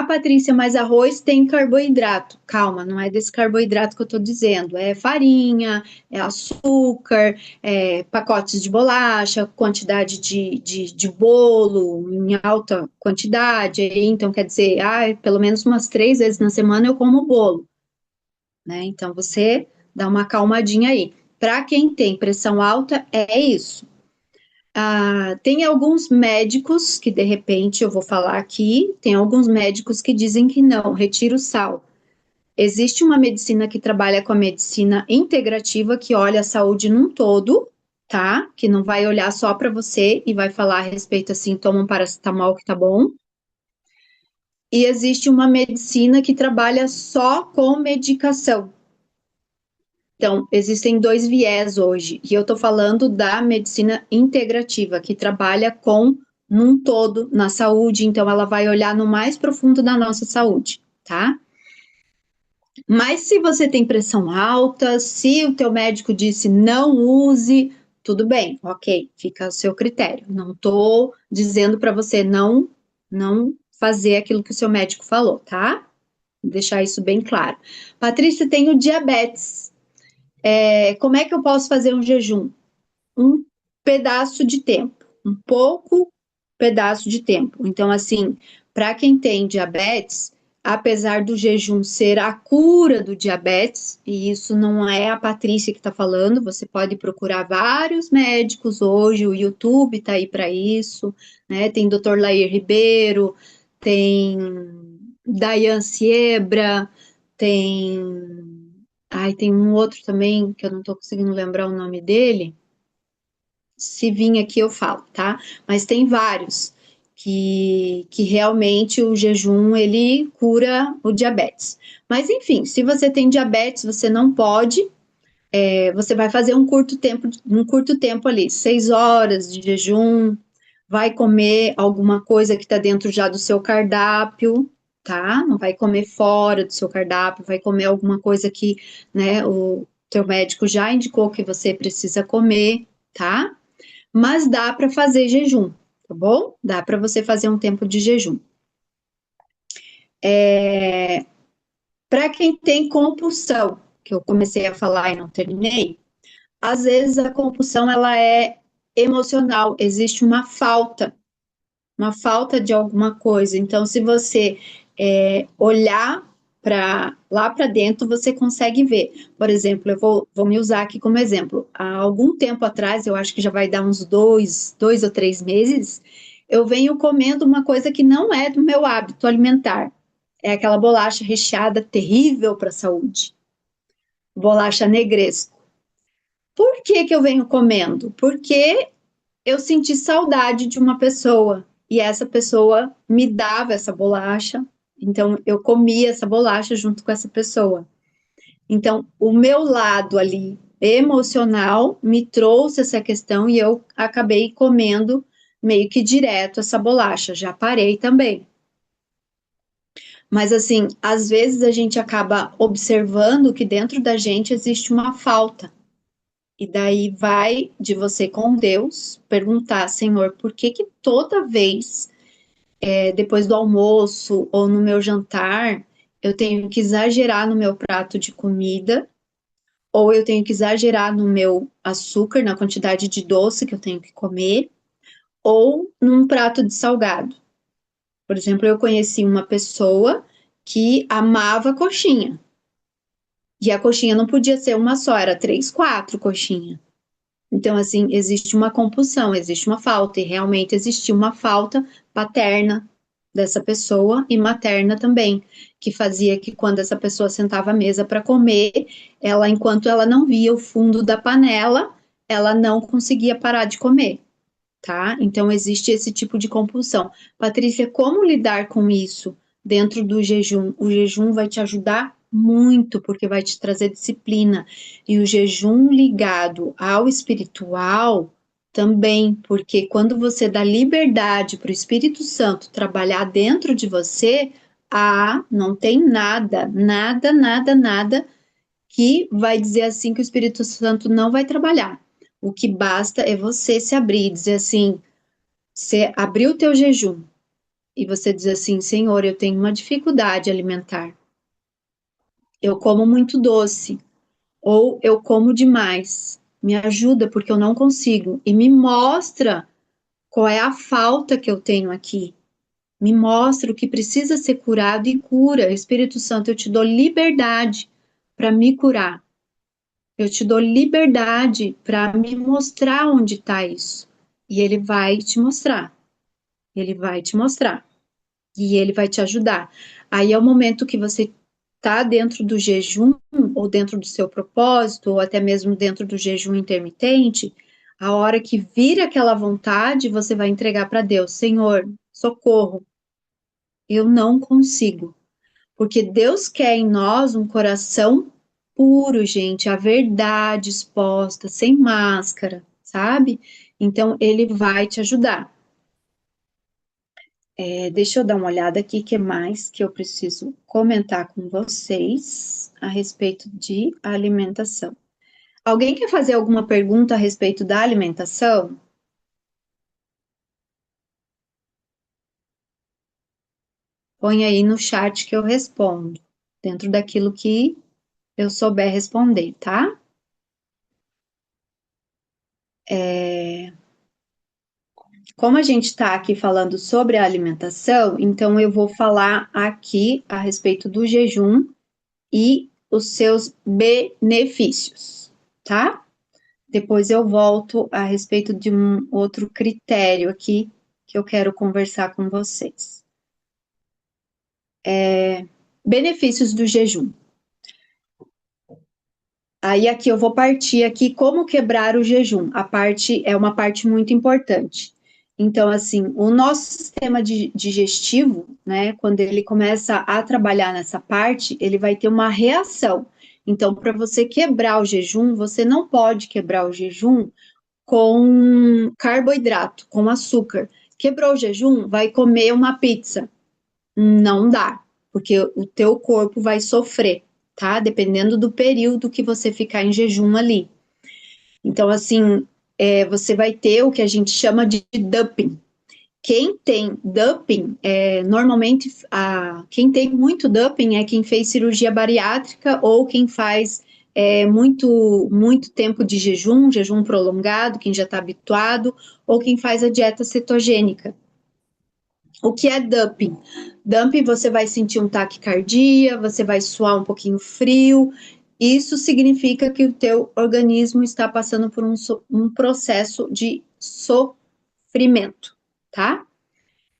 Patrícia, mas arroz tem carboidrato. Calma, não é desse carboidrato que eu tô dizendo. É farinha, é açúcar, pacotes de bolacha, quantidade de bolo em alta quantidade. Então, quer dizer, pelo menos umas 3 vezes na semana eu como bolo, né? Então, você dá uma calmadinha aí. Para quem tem pressão alta, é isso. Tem alguns médicos que, de repente, eu vou falar aqui, tem alguns médicos que dizem que não, retira o sal. Existe uma medicina que trabalha com a medicina integrativa, que olha a saúde num todo, tá? Que não vai olhar só para você e vai falar a respeito assim, toma um paracetamol que tá bom. E existe uma medicina que trabalha só com medicação. Então, existem dois viés hoje, e eu estou falando da medicina integrativa, que trabalha com num todo na saúde, então ela vai olhar no mais profundo da nossa saúde, tá? Mas se você tem pressão alta, se o teu médico disse não use, tudo bem, ok, fica ao seu critério. Não estou dizendo para você não fazer aquilo que o seu médico falou, tá? Vou deixar isso bem claro. Patrícia, tem o diabetes. Como é que eu posso fazer um jejum? Um pedaço de tempo, um pouco pedaço de tempo. Então, assim, para quem tem diabetes, apesar do jejum ser a cura do diabetes, e isso não é a Patrícia que está falando, você pode procurar vários médicos hoje, o YouTube está aí para isso, né? Tem Dr. Lair Ribeiro, tem Dayan Siebra, tem um outro também que eu não estou conseguindo lembrar o nome dele. Se vir aqui eu falo, tá? Mas tem vários que realmente o jejum ele cura o diabetes. Mas enfim, se você tem diabetes, você não pode. Você vai fazer um curto tempo ali, 6 horas de jejum, vai comer alguma coisa que está dentro já do seu cardápio, tá? Não vai comer fora do seu cardápio, vai comer alguma coisa que, né, o teu médico já indicou que você precisa comer, tá? Mas dá para fazer jejum, tá bom? Dá para você fazer um tempo de jejum. Para quem tem compulsão, que eu comecei a falar e não terminei, às vezes a compulsão ela é emocional, existe uma falta de alguma coisa. Então, se você olhar para lá para dentro, você consegue ver. Por exemplo, eu vou me usar aqui como exemplo. Há algum tempo atrás, eu acho que já vai dar uns 2 ou 3 meses, eu venho comendo uma coisa que não é do meu hábito alimentar. É aquela bolacha recheada terrível para a saúde. Bolacha negresco. Por que que eu venho comendo? Porque eu senti saudade de uma pessoa e essa pessoa me dava essa bolacha, então eu comia essa bolacha junto com essa pessoa. Então, o meu lado ali emocional me trouxe essa questão e eu acabei comendo meio que direto essa bolacha. Já parei também. Mas assim, às vezes a gente acaba observando que dentro da gente existe uma falta. E daí vai de você com Deus perguntar, Senhor, por que que toda vez, depois do almoço ou no meu jantar, eu tenho que exagerar no meu prato de comida, ou eu tenho que exagerar no meu açúcar, na quantidade de doce que eu tenho que comer, ou num prato de salgado. Por exemplo, eu conheci uma pessoa que amava coxinha. E a coxinha não podia ser uma só, era 3, 4 coxinhas. Então, assim, existe uma compulsão, existe uma falta, e realmente existia uma falta paterna dessa pessoa e materna também, que fazia que quando essa pessoa sentava à mesa para comer, ela, enquanto ela não via o fundo da panela, ela não conseguia parar de comer, tá? Então, existe esse tipo de compulsão. Patrícia, como lidar com isso dentro do jejum? O jejum vai te ajudar muito, porque vai te trazer disciplina. E o jejum ligado ao espiritual também, porque quando você dá liberdade para o Espírito Santo trabalhar dentro de você, não tem nada, nada, nada, nada que vai dizer assim que o Espírito Santo não vai trabalhar. O que basta é você se abrir e dizer assim, você abrir o teu jejum e você dizer assim, Senhor, eu tenho uma dificuldade alimentar. Eu como muito doce ou eu como demais. Me ajuda porque eu não consigo e me mostra qual é a falta que eu tenho aqui. Me mostra o que precisa ser curado e cura. Espírito Santo, eu te dou liberdade para me curar. Eu te dou liberdade para me mostrar onde está isso. E ele vai te mostrar. Ele vai te mostrar. E ele vai te ajudar. Aí é o momento que você está dentro do jejum, ou dentro do seu propósito, ou até mesmo dentro do jejum intermitente, a hora que vira aquela vontade, você vai entregar para Deus: Senhor, socorro, eu não consigo. Porque Deus quer em nós um coração puro, gente, a verdade exposta, sem máscara, sabe? Então, ele vai te ajudar. Deixa eu dar uma olhada aqui, que mais que eu preciso comentar com vocês a respeito de alimentação. Alguém quer fazer alguma pergunta a respeito da alimentação? Põe aí no chat que eu respondo, dentro daquilo que eu souber responder, tá? Como a gente está aqui falando sobre a alimentação, então eu vou falar aqui a respeito do jejum e os seus benefícios, tá? Depois eu volto a respeito de um outro critério aqui que eu quero conversar com vocês. Benefícios do jejum. Aí aqui eu vou partir aqui como quebrar o jejum. A parte é uma parte muito importante. Então, assim, o nosso sistema digestivo, né, quando ele começa a trabalhar nessa parte, ele vai ter uma reação. Então, para você quebrar o jejum, você não pode quebrar o jejum com carboidrato, com açúcar. Quebrou o jejum, vai comer uma pizza. Não dá. porque o teu corpo vai sofrer, tá? Dependendo do período que você ficar em jejum ali. Então, assim, você vai ter o que a gente chama de dumping. Quem tem dumping, normalmente, quem tem muito dumping é quem fez cirurgia bariátrica ou quem faz muito tempo de jejum prolongado, quem já está habituado, ou quem faz a dieta cetogênica. O que é dumping? Dumping, você vai sentir um taquicardia, você vai suar um pouquinho frio. Isso significa que o teu organismo está passando por um processo de sofrimento, tá?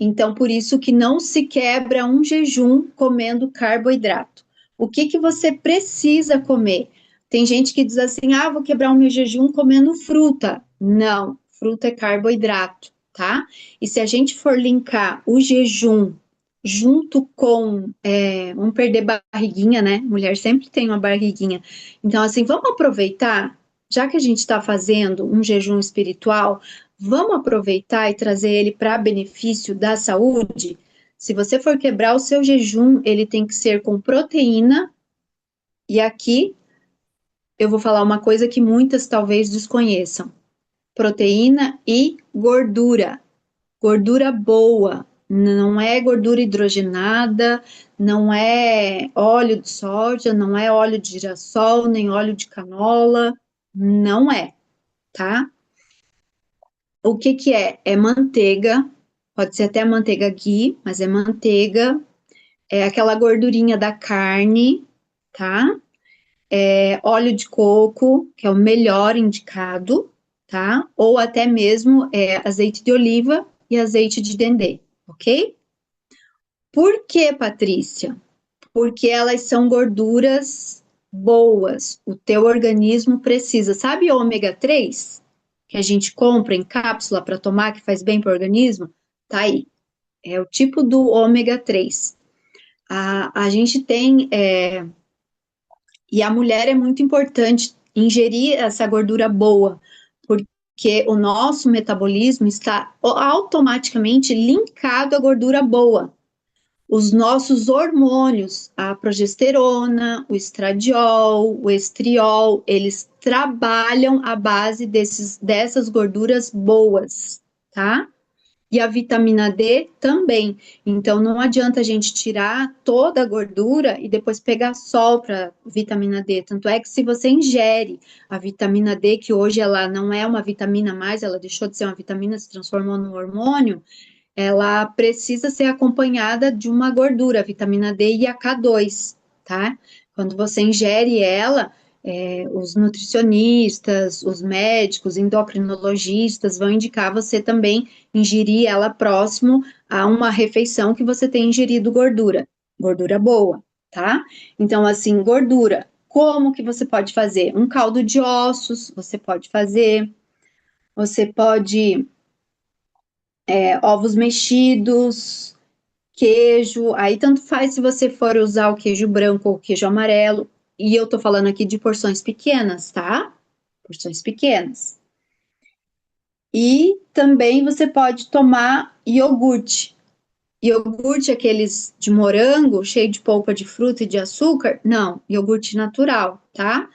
Então, por isso que não se quebra um jejum comendo carboidrato. O que que você precisa comer? Tem gente que diz assim: ah, vou quebrar o meu jejum comendo fruta. Não, fruta é carboidrato, tá? E se a gente for linkar o jejum junto com, vamos perder barriguinha, né? Mulher sempre tem uma barriguinha. Então, assim, vamos aproveitar, já que a gente está fazendo um jejum espiritual, vamos aproveitar e trazer ele para benefício da saúde? Se você for quebrar o seu jejum, ele tem que ser com proteína. E aqui eu vou falar uma coisa que muitas talvez desconheçam: proteína e gordura. Gordura boa, não é gordura hidrogenada, não é óleo de soja, não é óleo de girassol, nem óleo de canola, não é, tá? O que que é? É manteiga, pode ser até manteiga ghee, mas é manteiga, é aquela gordurinha da carne, tá? É óleo de coco, que é o melhor indicado, tá? Ou até mesmo azeite de oliva e azeite de dendê, ok? Por que, Patrícia? Porque elas são gorduras boas. O teu organismo precisa. Sabe o ômega 3 que a gente compra em cápsula para tomar, que faz bem para o organismo? Tá aí. É o tipo do ômega 3. A gente tem. E a mulher é muito importante ingerir essa gordura boa, porque o nosso metabolismo está automaticamente linkado à gordura boa. Os nossos hormônios, a progesterona, o estradiol, o estriol, eles trabalham à base dessas gorduras boas, tá? E a vitamina D também. Então, não adianta a gente tirar toda a gordura e depois pegar sol para vitamina D. Tanto é que se você ingere a vitamina D, que hoje ela não é uma vitamina mais, ela deixou de ser uma vitamina, se transformou num hormônio, ela precisa ser acompanhada de uma gordura, a vitamina D e a K2, tá? Quando você ingere ela, os nutricionistas, os médicos, endocrinologistas vão indicar você também ingerir ela próximo a uma refeição que você tem ingerido gordura boa, tá? Então, assim, gordura, como que você pode fazer? Um caldo de ossos, você pode ovos mexidos, queijo, aí tanto faz se você for usar o queijo branco ou o queijo amarelo, e eu tô falando aqui de porções pequenas, tá? Porções pequenas. E também você pode tomar iogurte. Iogurte, aqueles de morango, cheio de polpa de fruta e de açúcar? Não, iogurte natural, tá?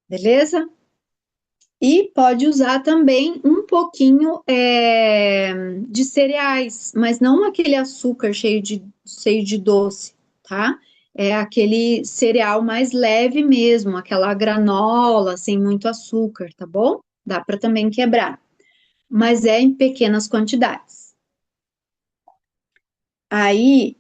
Beleza? E pode usar também um pouquinho de cereais, mas não aquele açúcar cheio de doce, tá? É aquele cereal mais leve mesmo, aquela granola sem muito açúcar, tá bom? Dá para também quebrar, mas é em pequenas quantidades. Aí,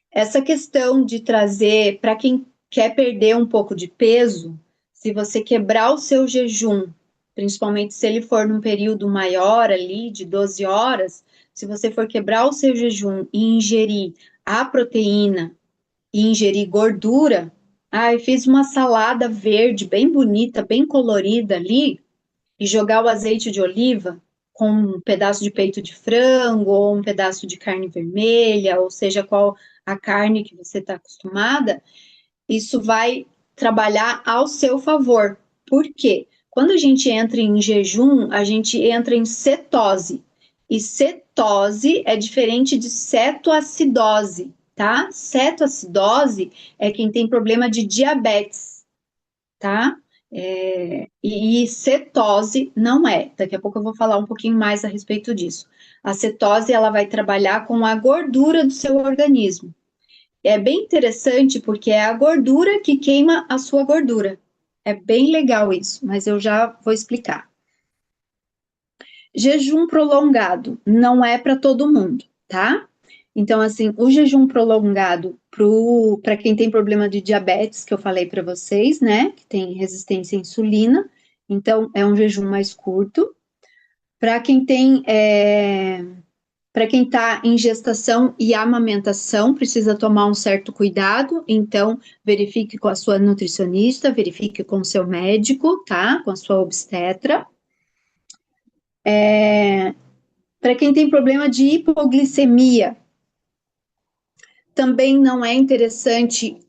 essa questão de trazer, para quem quer perder um pouco de peso, se você quebrar o seu jejum, principalmente se ele for num período maior ali, de 12 horas, se você for quebrar o seu jejum e ingerir a proteína e ingerir gordura, eu fiz uma salada verde bem bonita, bem colorida ali, e jogar o azeite de oliva com um pedaço de peito de frango ou um pedaço de carne vermelha, ou seja, qual a carne que você está acostumada, isso vai trabalhar ao seu favor. Por quê? Quando a gente entra em jejum, a gente entra em cetose. E cetose é diferente de cetoacidose, tá? Cetoacidose é quem tem problema de diabetes, tá? E cetose não é. Daqui a pouco eu vou falar um pouquinho mais a respeito disso. A cetose, ela vai trabalhar com a gordura do seu organismo. É bem interessante porque é a gordura que queima a sua gordura. É bem legal isso, mas eu já vou explicar. Jejum prolongado não é para todo mundo, tá? Então, assim, o jejum prolongado para quem tem problema de diabetes, que eu falei para vocês, né? Que tem resistência à insulina, então é um jejum mais curto. Para quem tem para quem está em gestação e amamentação, precisa tomar um certo cuidado, então verifique com a sua nutricionista, verifique com o seu médico, tá? Com a sua obstetra. Para quem tem problema de hipoglicemia, também não é interessante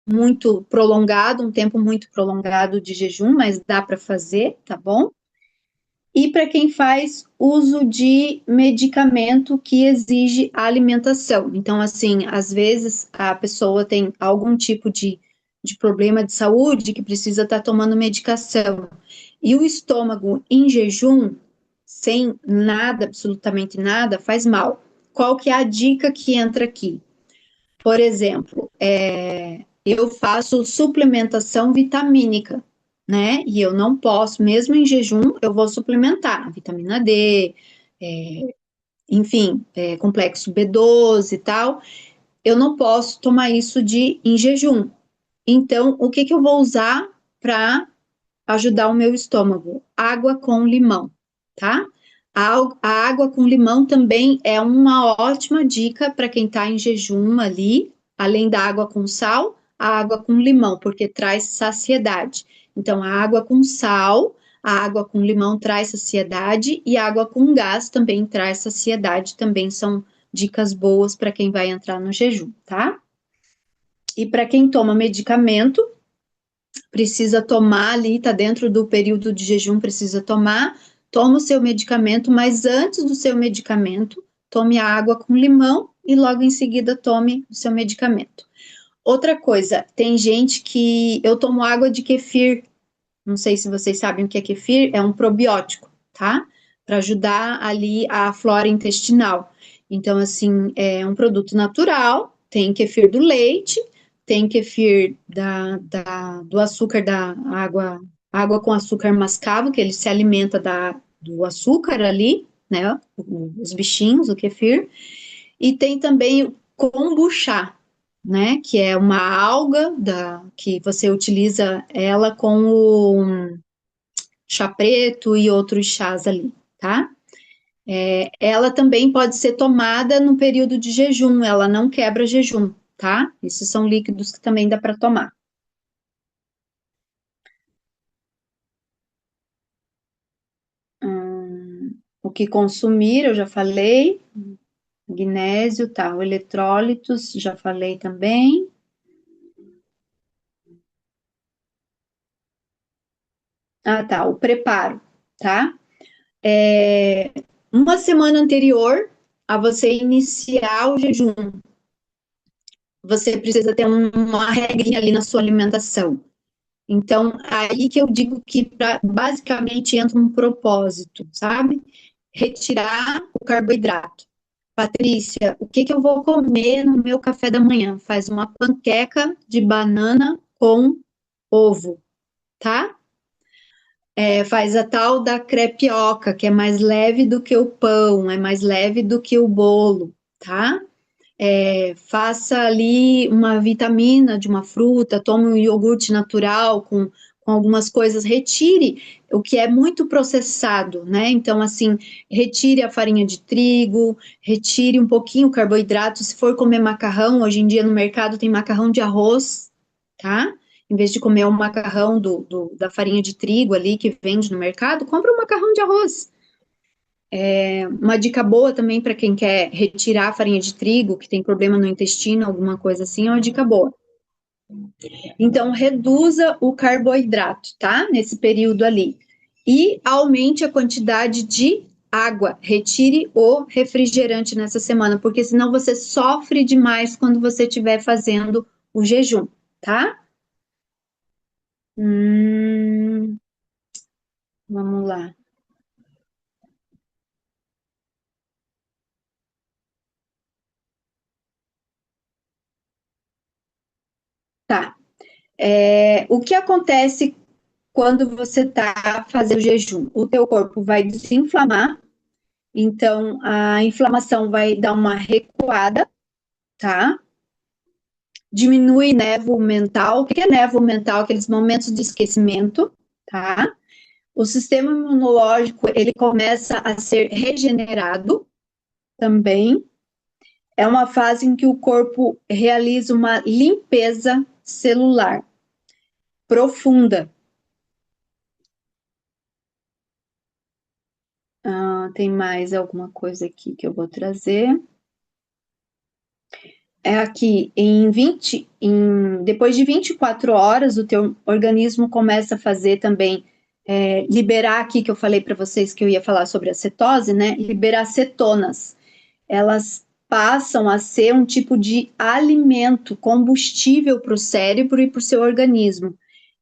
muito prolongado, um tempo muito prolongado de jejum, mas dá para fazer, tá bom? E para quem faz uso de medicamento que exige alimentação. Então, assim, às vezes a pessoa tem algum tipo de problema de saúde que precisa estar tomando medicação. E o estômago em jejum, sem nada, absolutamente nada, faz mal. Qual que é a dica que entra aqui? Por exemplo, eu faço suplementação vitamínica, né? E eu não posso, mesmo em jejum, eu vou suplementar vitamina D, enfim, complexo B12 e tal. Eu não posso tomar isso em jejum. Então, o que que eu vou usar para ajudar o meu estômago? Água com limão, tá? A água com limão também é uma ótima dica para quem está em jejum ali, além da água com sal, a água com limão, porque traz saciedade. Então, a água com sal, a água com limão traz saciedade e a água com gás também traz saciedade, também são dicas boas para quem vai entrar no jejum, tá? E para quem toma medicamento, precisa tomar ali, tá dentro do período de jejum, precisa tomar, toma o seu medicamento, mas antes do seu medicamento, tome a água com limão e logo em seguida tome o seu medicamento. Outra coisa, tem gente que eu tomo água de kefir, não sei se vocês sabem o que é kefir, é um probiótico, tá? Para ajudar ali a flora intestinal. Então, assim, é um produto natural, tem kefir do leite, tem kefir do açúcar da água com açúcar mascavo, que ele se alimenta do açúcar ali, né? Os bichinhos, o kefir. E tem também o kombucha, né? Que é uma alga que você utiliza ela com o chá preto e outros chás ali, tá? Ela também pode ser tomada no período de jejum, ela não quebra jejum, tá? Esses são líquidos que também dá para tomar. O que consumir, eu já falei. Magnésio, tá. O eletrólitos, já falei também. Ah, tá. O preparo, tá? Uma semana anterior a você iniciar o jejum, você precisa ter uma regrinha ali na sua alimentação. Então, aí que eu digo que basicamente entra um propósito, sabe? Retirar o carboidrato. Patrícia, o que que eu vou comer no meu café da manhã? Faz uma panqueca de banana com ovo, tá? Faz a tal da crepioca, que é mais leve do que o pão, é mais leve do que o bolo, tá? Faça ali uma vitamina de uma fruta, tome um iogurte natural com algumas coisas, retire o que é muito processado, né? Então, assim, retire a farinha de trigo, retire um pouquinho o carboidrato. Se for comer macarrão, hoje em dia no mercado tem macarrão de arroz, tá? Em vez de comer o macarrão da farinha de trigo ali que vende no mercado, compra um macarrão de arroz. Uma dica boa também para quem quer retirar a farinha de trigo, que tem problema no intestino, alguma coisa assim, é uma dica boa. Então, reduza o carboidrato, tá? Nesse período ali. e aumente a quantidade de água. Retire o refrigerante nessa semana, porque senão você sofre demais quando você estiver fazendo o jejum, tá? Hum, vamos lá. Tá. O que acontece quando você está fazendo o jejum? O teu corpo vai desinflamar, então a inflamação vai dar uma recuada, tá? Diminui névoa mental. O que é névoa mental? Aqueles momentos de esquecimento, tá? O sistema imunológico, ele começa a ser regenerado também. É uma fase em que o corpo realiza uma limpeza celular profunda. Tem mais alguma coisa aqui que eu vou trazer? É aqui, depois de 24 horas, o teu organismo começa a fazer também, liberar aqui, que eu falei para vocês que eu ia falar sobre a cetose, né? Liberar cetonas. Elas passam a ser um tipo de alimento, combustível para o cérebro e para o seu organismo.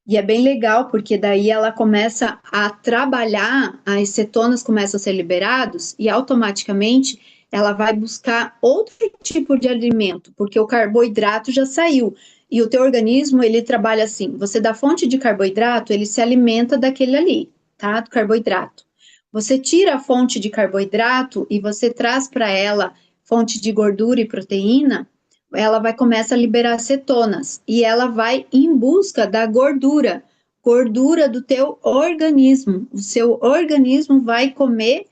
E é bem legal, porque daí ela começa a trabalhar, as cetonas começam a ser liberados e automaticamente ela vai buscar outro tipo de alimento, porque o carboidrato já saiu. E o teu organismo, ele trabalha assim, você dá fonte de carboidrato, ele se alimenta daquele ali, tá? Do carboidrato. Você tira a fonte de carboidrato e você traz para ela fonte de gordura e proteína, ela vai começar a liberar cetonas e ela vai em busca da gordura, gordura do teu organismo. O seu organismo vai comer,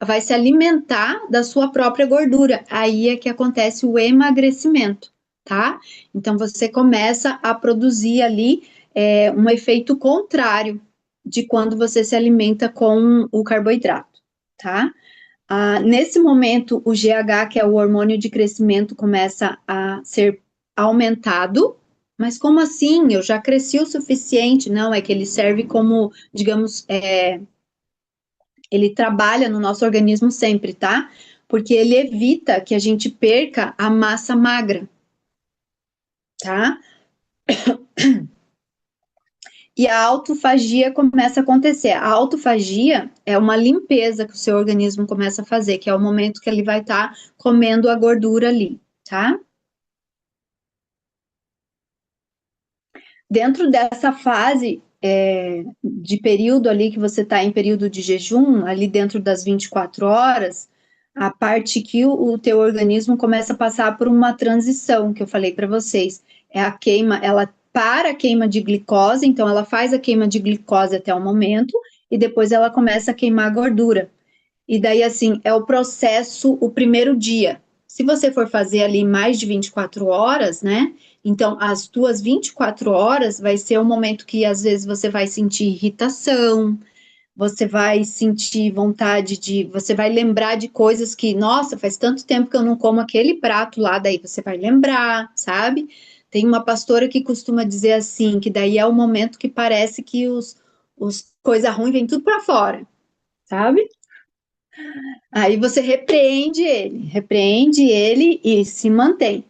vai se alimentar da sua própria gordura. Aí é que acontece o emagrecimento, tá? Então você começa a produzir ali um efeito contrário de quando você se alimenta com o carboidrato, tá? Nesse momento, o GH, que é o hormônio de crescimento, começa a ser aumentado. Mas como assim? Eu já cresci o suficiente? Não, é que ele serve como, digamos, ele trabalha no nosso organismo sempre, tá? Porque ele evita que a gente perca a massa magra, tá? E a autofagia começa a acontecer. A autofagia é uma limpeza que o seu organismo começa a fazer, que é o momento que ele vai estar comendo a gordura ali, tá? Dentro dessa fase de período ali que você está em período de jejum, ali dentro das 24 horas, a parte que o teu organismo começa a passar por uma transição, que eu falei para vocês. É a queima, ela para a queima de glicose, então ela faz a queima de glicose até o momento, e depois ela começa a queimar a gordura. E daí, assim, é o processo, o primeiro dia. Se você for fazer ali mais de 24 horas, né? Então, as tuas 24 horas vai ser o momento que às vezes você vai sentir irritação, você vai sentir vontade de. Você vai lembrar de coisas que, nossa, faz tanto tempo que eu não como aquele prato lá, daí você vai lembrar, sabe? Tem uma pastora que costuma dizer assim, que daí é o momento que parece que os coisa ruim vem tudo para fora, sabe? Aí você repreende ele e se mantém.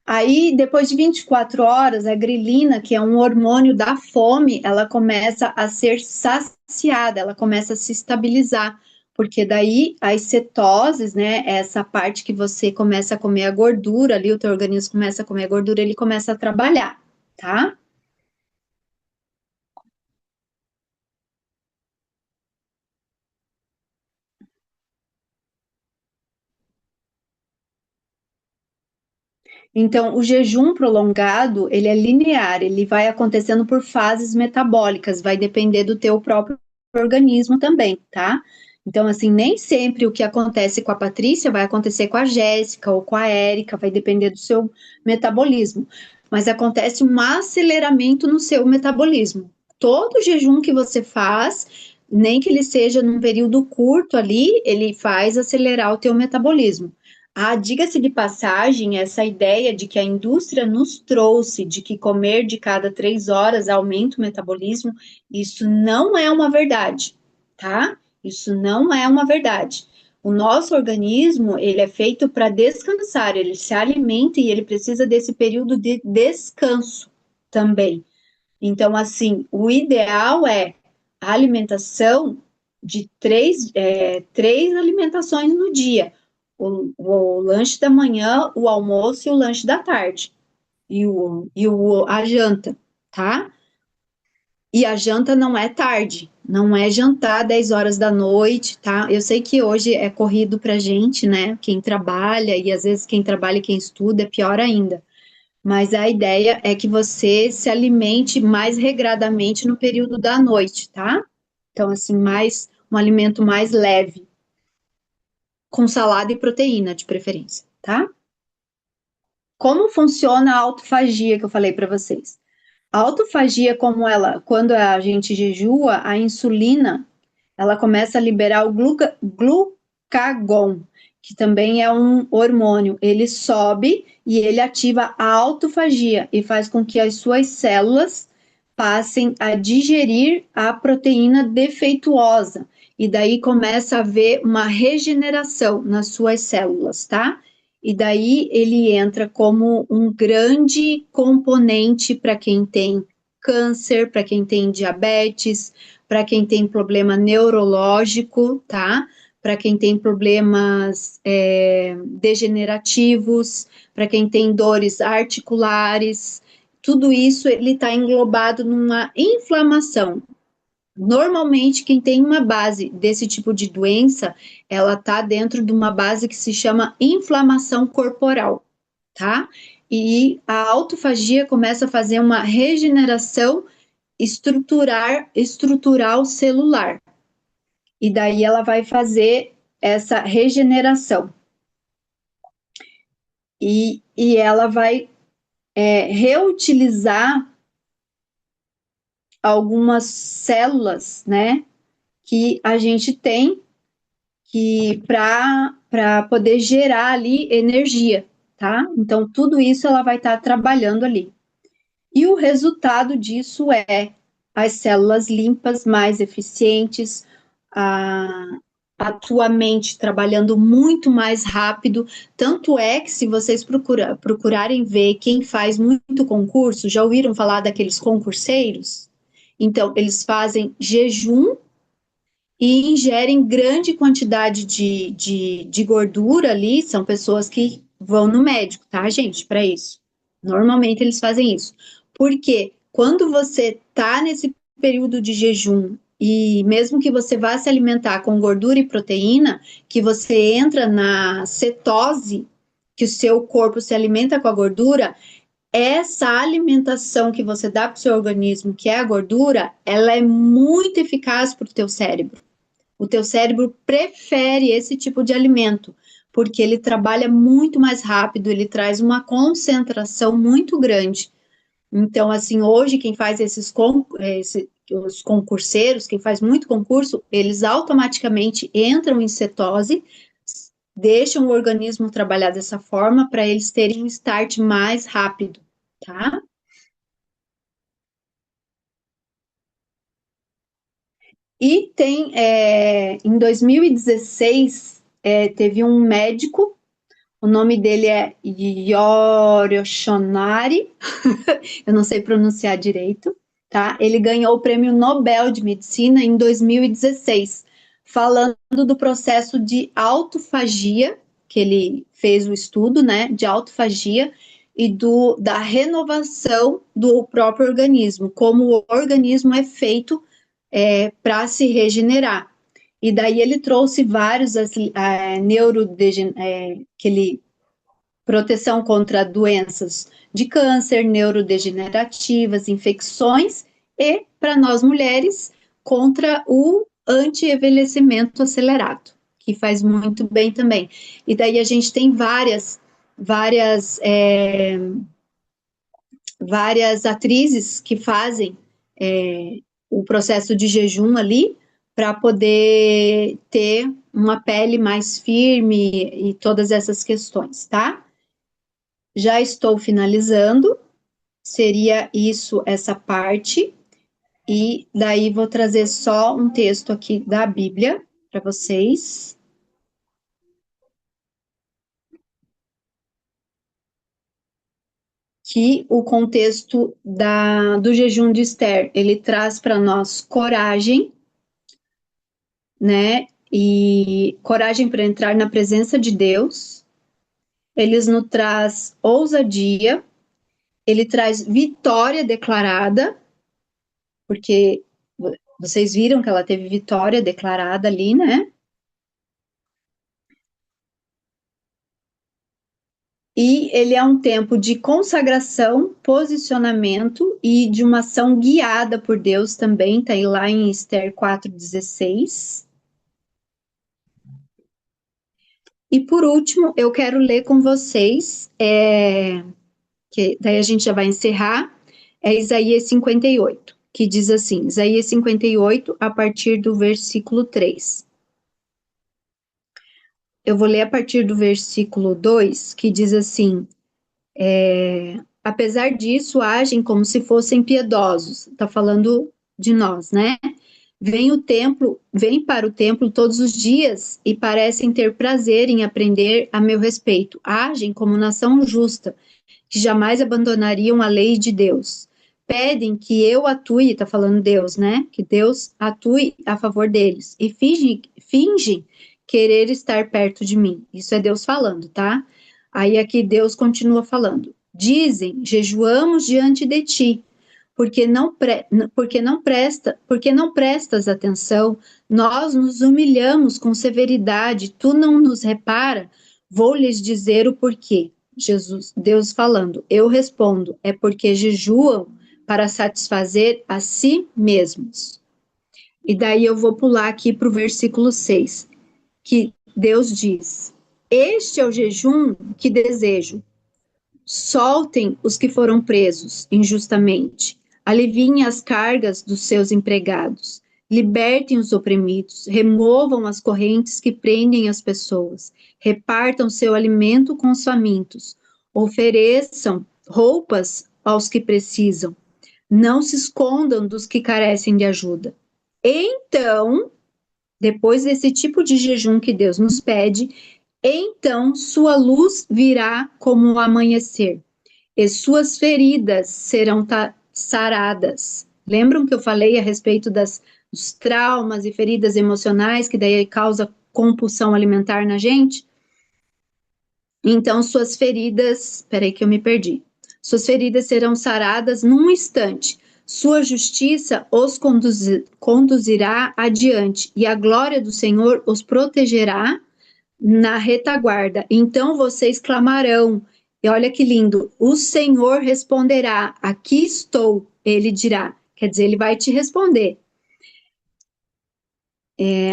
Aí, depois de 24 horas, a grelina, que é um hormônio da fome, ela começa a ser saciada, ela começa a se estabilizar, porque daí as cetoses, né, essa parte que você começa a comer a gordura ali, o teu organismo começa a comer a gordura, ele começa a trabalhar, tá? Então, o jejum prolongado, ele é linear, ele vai acontecendo por fases metabólicas, vai depender do teu próprio organismo também, tá? Então, assim, nem sempre o que acontece com a Patrícia vai acontecer com a Jéssica ou com a Érica, vai depender do seu metabolismo. Mas acontece um aceleramento no seu metabolismo. Todo jejum que você faz, nem que ele seja num período curto ali, ele faz acelerar o teu metabolismo. Diga-se de passagem, essa ideia de que a indústria nos trouxe de que comer de cada 3 horas aumenta o metabolismo, isso não é uma verdade, tá? Isso não é uma verdade. O nosso organismo, ele é feito para descansar, ele se alimenta e ele precisa desse período de descanso também. Então, assim, o ideal é a alimentação de três alimentações no dia. O lanche da manhã, o almoço e o lanche da tarde. A janta, tá? E a janta não é tarde, não é jantar 10 horas da noite, tá? Eu sei que hoje é corrido pra gente, né? Quem trabalha, e às vezes quem trabalha e quem estuda é pior ainda. Mas a ideia é que você se alimente mais regradamente no período da noite, tá? Então, assim, um alimento mais leve, com salada e proteína, de preferência, tá? Como funciona a autofagia que eu falei para vocês? A autofagia, quando a gente jejua, a insulina, ela começa a liberar o glucagon, que também é um hormônio. Ele sobe e ele ativa a autofagia e faz com que as suas células passem a digerir a proteína defeituosa. E daí começa a haver uma regeneração nas suas células, tá? E daí ele entra como um grande componente para quem tem câncer, para quem tem diabetes, para quem tem problema neurológico, tá? Para quem tem problemas degenerativos, para quem tem dores articulares, tudo isso ele está englobado numa inflamação. Normalmente, quem tem uma base desse tipo de doença, ela está dentro de uma base que se chama inflamação corporal, tá? E a autofagia começa a fazer uma regeneração estrutural celular. E daí ela vai fazer essa regeneração. E ela vai reutilizar algumas células, né, que a gente tem que para poder gerar ali energia, tá? Então tudo isso ela vai estar trabalhando ali. E o resultado disso é as células limpas, mais eficientes, a, a tua mente trabalhando muito mais rápido. Tanto é que, se vocês procurarem ver quem faz muito concurso, já ouviram falar daqueles concurseiros? Então, eles fazem jejum e ingerem grande quantidade de gordura ali. São pessoas que vão no médico, tá, gente? Para isso. Normalmente eles fazem isso. Porque quando você tá nesse período de jejum e mesmo que você vá se alimentar com gordura e proteína, que você entra na cetose, que o seu corpo se alimenta com a gordura, essa alimentação que você dá para o seu organismo, que é a gordura, ela é muito eficaz para o teu cérebro. O teu cérebro prefere esse tipo de alimento, porque ele trabalha muito mais rápido, ele traz uma concentração muito grande. Então, assim, hoje quem faz os concurseiros, quem faz muito concurso, eles automaticamente entram em cetose, deixam o organismo trabalhar dessa forma para eles terem um start mais rápido, tá? E em 2016, teve um médico. O nome dele é Yoroshonari, eu não sei pronunciar direito, tá? Ele ganhou o Prêmio Nobel de Medicina em 2016, falando do processo de autofagia, que ele fez o estudo, né, de autofagia e da renovação do próprio organismo, como o organismo é feito para se regenerar. E daí ele trouxe vários proteção contra doenças de câncer, neurodegenerativas, infecções e, para nós mulheres, contra o anti-envelhecimento acelerado, que faz muito bem também. E daí a gente tem várias atrizes que fazem o processo de jejum ali para poder ter uma pele mais firme e todas essas questões, tá? Já estou finalizando, seria isso, essa parte, e daí vou trazer só um texto aqui da Bíblia para vocês. Que o contexto do jejum de Esther, ele traz para nós coragem, né? E coragem para entrar na presença de Deus. Ele nos traz ousadia, ele traz vitória declarada, porque vocês viram que ela teve vitória declarada ali, né? E ele é um tempo de consagração, posicionamento e de uma ação guiada por Deus também, tá aí lá em Esther 4,16. E por último, eu quero ler com vocês, que daí a gente já vai encerrar, é Isaías 58, que diz assim, Isaías 58, a partir do versículo 3. Eu vou ler a partir do versículo 2, que diz assim, apesar disso, agem como se fossem piedosos, está falando de nós, né? Vêm para o templo todos os dias e parecem ter prazer em aprender a meu respeito. Agem como nação justa, que jamais abandonariam a lei de Deus. Pedem que eu atue, está falando Deus, né? Que Deus atue a favor deles. E fingem querer estar perto de mim. Isso é Deus falando, tá? Aí aqui Deus continua falando. Dizem, jejuamos diante de ti, porque não prestas atenção, nós nos humilhamos com severidade, tu não nos repara, vou lhes dizer o porquê. Deus falando, eu respondo, é porque jejuam para satisfazer a si mesmos. E daí eu vou pular aqui para o versículo 6, que Deus diz, este é o jejum que desejo, soltem os que foram presos injustamente, aliviem as cargas dos seus empregados, libertem os oprimidos, removam as correntes que prendem as pessoas, repartam seu alimento com os famintos, ofereçam roupas aos que precisam, não se escondam dos que carecem de ajuda. Então, depois desse tipo de jejum que Deus nos pede, então sua luz virá como o amanhecer, e suas feridas serão saradas. Lembram que eu falei a respeito dos traumas e feridas emocionais que daí causa compulsão alimentar na gente? Então suas feridas, peraí que eu me perdi. Suas feridas serão saradas num instante. Sua justiça os conduzirá adiante, e a glória do Senhor os protegerá na retaguarda. Então vocês clamarão, e olha que lindo, o Senhor responderá, aqui estou, ele dirá. Quer dizer, ele vai te responder.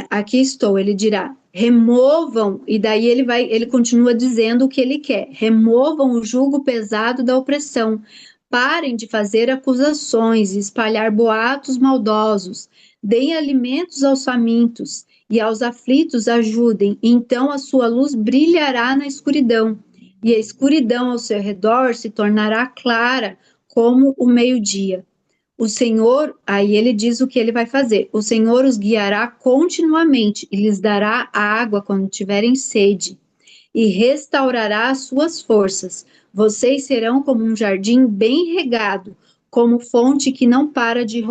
Aqui estou, ele dirá. Removam, e daí ele continua dizendo o que ele quer. Removam o jugo pesado da opressão. Parem de fazer acusações e espalhar boatos maldosos. Deem alimentos aos famintos e aos aflitos ajudem. Então a sua luz brilhará na escuridão, e a escuridão ao seu redor se tornará clara como o meio-dia. O Senhor, aí ele diz o que ele vai fazer. O Senhor os guiará continuamente e lhes dará água quando tiverem sede e restaurará as suas forças. Vocês serão como um jardim bem regado, como fonte que não para de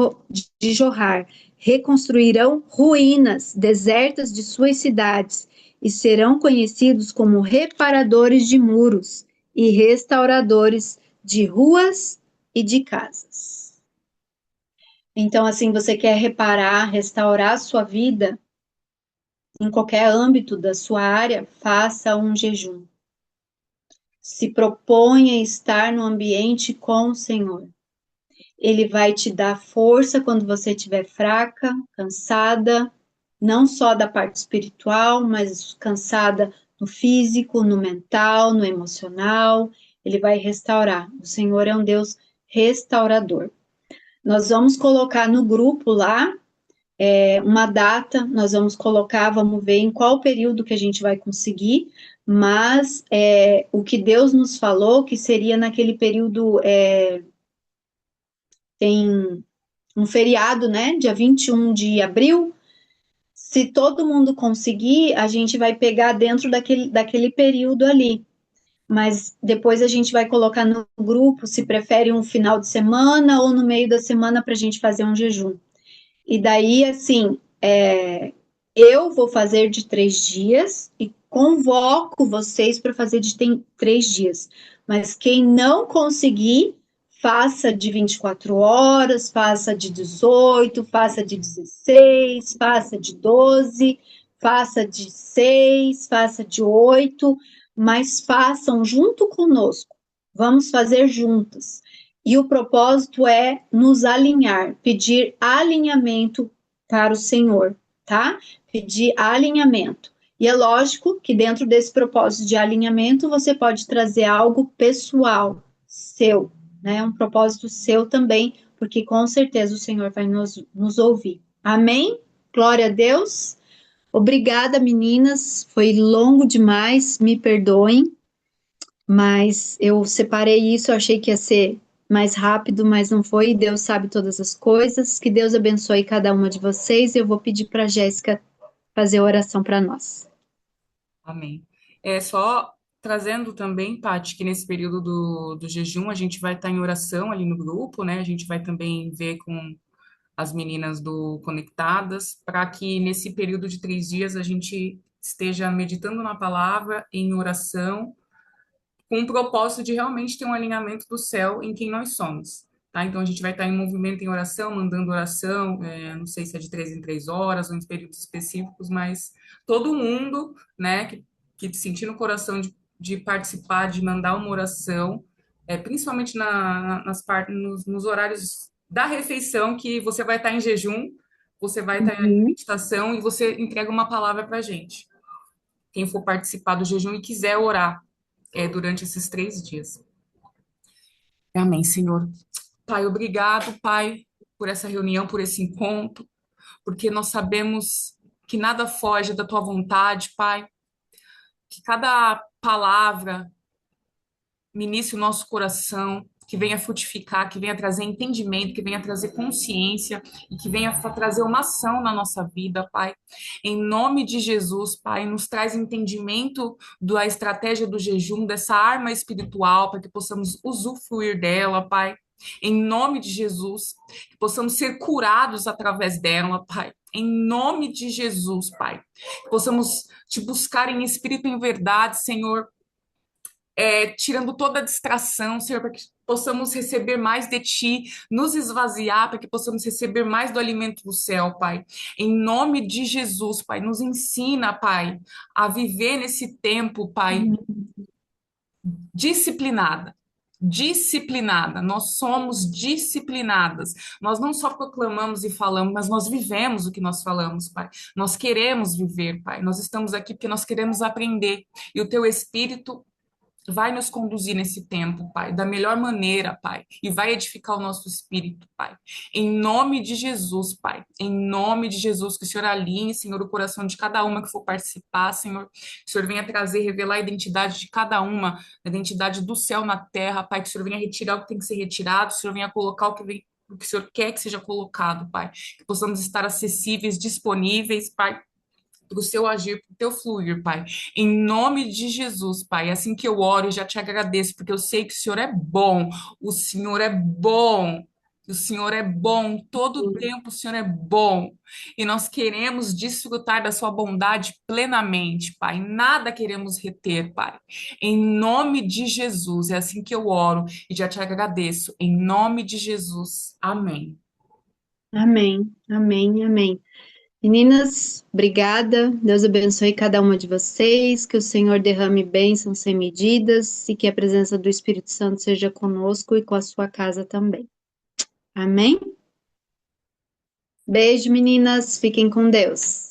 jorrar. Reconstruirão ruínas desertas de suas cidades e serão conhecidos como reparadores de muros e restauradores de ruas e de casas. Então, assim, você quer reparar, restaurar a sua vida em qualquer âmbito da sua área, faça um jejum. Se proponha a estar no ambiente com o Senhor. Ele vai te dar força quando você estiver fraca, cansada, não só da parte espiritual, mas cansada no físico, no mental, no emocional. Ele vai restaurar. O Senhor é um Deus restaurador. Nós vamos colocar no grupo lá uma data, nós vamos colocar, vamos ver em qual período que a gente vai conseguir, mas o que Deus nos falou que seria naquele período, tem um feriado, né, dia 21 de abril. Se todo mundo conseguir, a gente vai pegar dentro daquele período ali. Mas depois a gente vai colocar no grupo se prefere um final de semana ou no meio da semana para a gente fazer um jejum. E daí, assim, eu vou fazer de 3 dias e convoco vocês para fazer de 3 dias. Mas quem não conseguir, faça de 24 horas, faça de 18, faça de 16, faça de 12, faça de 6, faça de 8, mas façam junto conosco. Vamos fazer juntas. E o propósito é nos alinhar, pedir alinhamento para o Senhor, tá? Pedir alinhamento. E é lógico que dentro desse propósito de alinhamento, você pode trazer algo pessoal, seu, né? Um propósito seu também, porque com certeza o Senhor vai nos ouvir. Amém? Glória a Deus. Obrigada, meninas. Foi longo demais, me perdoem, mas eu separei isso, eu achei que ia ser mais rápido, mas não foi. Deus sabe todas as coisas. Que Deus abençoe cada uma de vocês. Eu vou pedir para a Jéssica fazer a oração para nós. Amém. É só trazendo também, Paty, que nesse período do jejum a gente vai estar em oração ali no grupo, né? A gente vai também ver com as meninas do Conectadas, para que nesse período de 3 dias a gente esteja meditando na palavra, em oração, com o propósito de realmente ter um alinhamento do céu em quem nós somos. Tá? Então a gente vai estar em movimento em oração, mandando oração, não sei se é de 3 em 3 horas ou em períodos específicos, mas todo mundo, né, que sentir no coração de participar, de mandar uma oração, principalmente nos horários da refeição, que você vai estar em jejum, você vai estar em Uhum. meditação e você entrega uma palavra para a gente. Quem for participar do jejum e quiser orar durante esses 3 dias. Amém, Senhor. Pai, obrigado, Pai, por essa reunião, por esse encontro, porque nós sabemos que nada foge da tua vontade, Pai, que cada palavra ministre o nosso coração, que venha frutificar, que venha trazer entendimento, que venha trazer consciência e que venha trazer uma ação na nossa vida, Pai. Em nome de Jesus, Pai, nos traz entendimento da estratégia do jejum, dessa arma espiritual, para que possamos usufruir dela, Pai. Em nome de Jesus, que possamos ser curados através dela, Pai. Em nome de Jesus, Pai. Que possamos te buscar em espírito e em verdade, Senhor, tirando toda a distração, Senhor, para que possamos receber mais de Ti, nos esvaziar, para que possamos receber mais do alimento do céu, Pai. Em nome de Jesus, Pai, nos ensina, Pai, a viver nesse tempo, Pai, disciplinada. Disciplinada, nós somos disciplinadas. Nós não só proclamamos e falamos, mas nós vivemos o que nós falamos, Pai. Nós queremos viver, Pai. Nós estamos aqui porque nós queremos aprender. E o Teu Espírito vai nos conduzir nesse tempo, Pai, da melhor maneira, Pai, e vai edificar o nosso espírito, Pai. Em nome de Jesus, Pai, em nome de Jesus, que o Senhor alinhe, Senhor, o coração de cada uma que for participar, Senhor, que o Senhor venha trazer, revelar a identidade de cada uma, a identidade do céu na terra, Pai, que o Senhor venha retirar o que tem que ser retirado, que o Senhor venha colocar o que o Senhor quer que seja colocado, Pai, que possamos estar acessíveis, disponíveis, Pai, para o seu agir, para o teu fluir, Pai. Em nome de Jesus, Pai. Assim que eu oro, eu já te agradeço, porque eu sei que o Senhor é bom. O Senhor é bom. O Senhor é bom, todo o tempo o Senhor é bom. E nós queremos desfrutar da sua bondade plenamente, Pai. Nada queremos reter, Pai. Em nome de Jesus, é assim que eu oro e já te agradeço. Em nome de Jesus. Amém. Amém, amém, amém. Meninas, obrigada. Deus abençoe cada uma de vocês. Que o Senhor derrame bênçãos sem medidas e que a presença do Espírito Santo seja conosco e com a sua casa também. Amém? Beijo, meninas. Fiquem com Deus.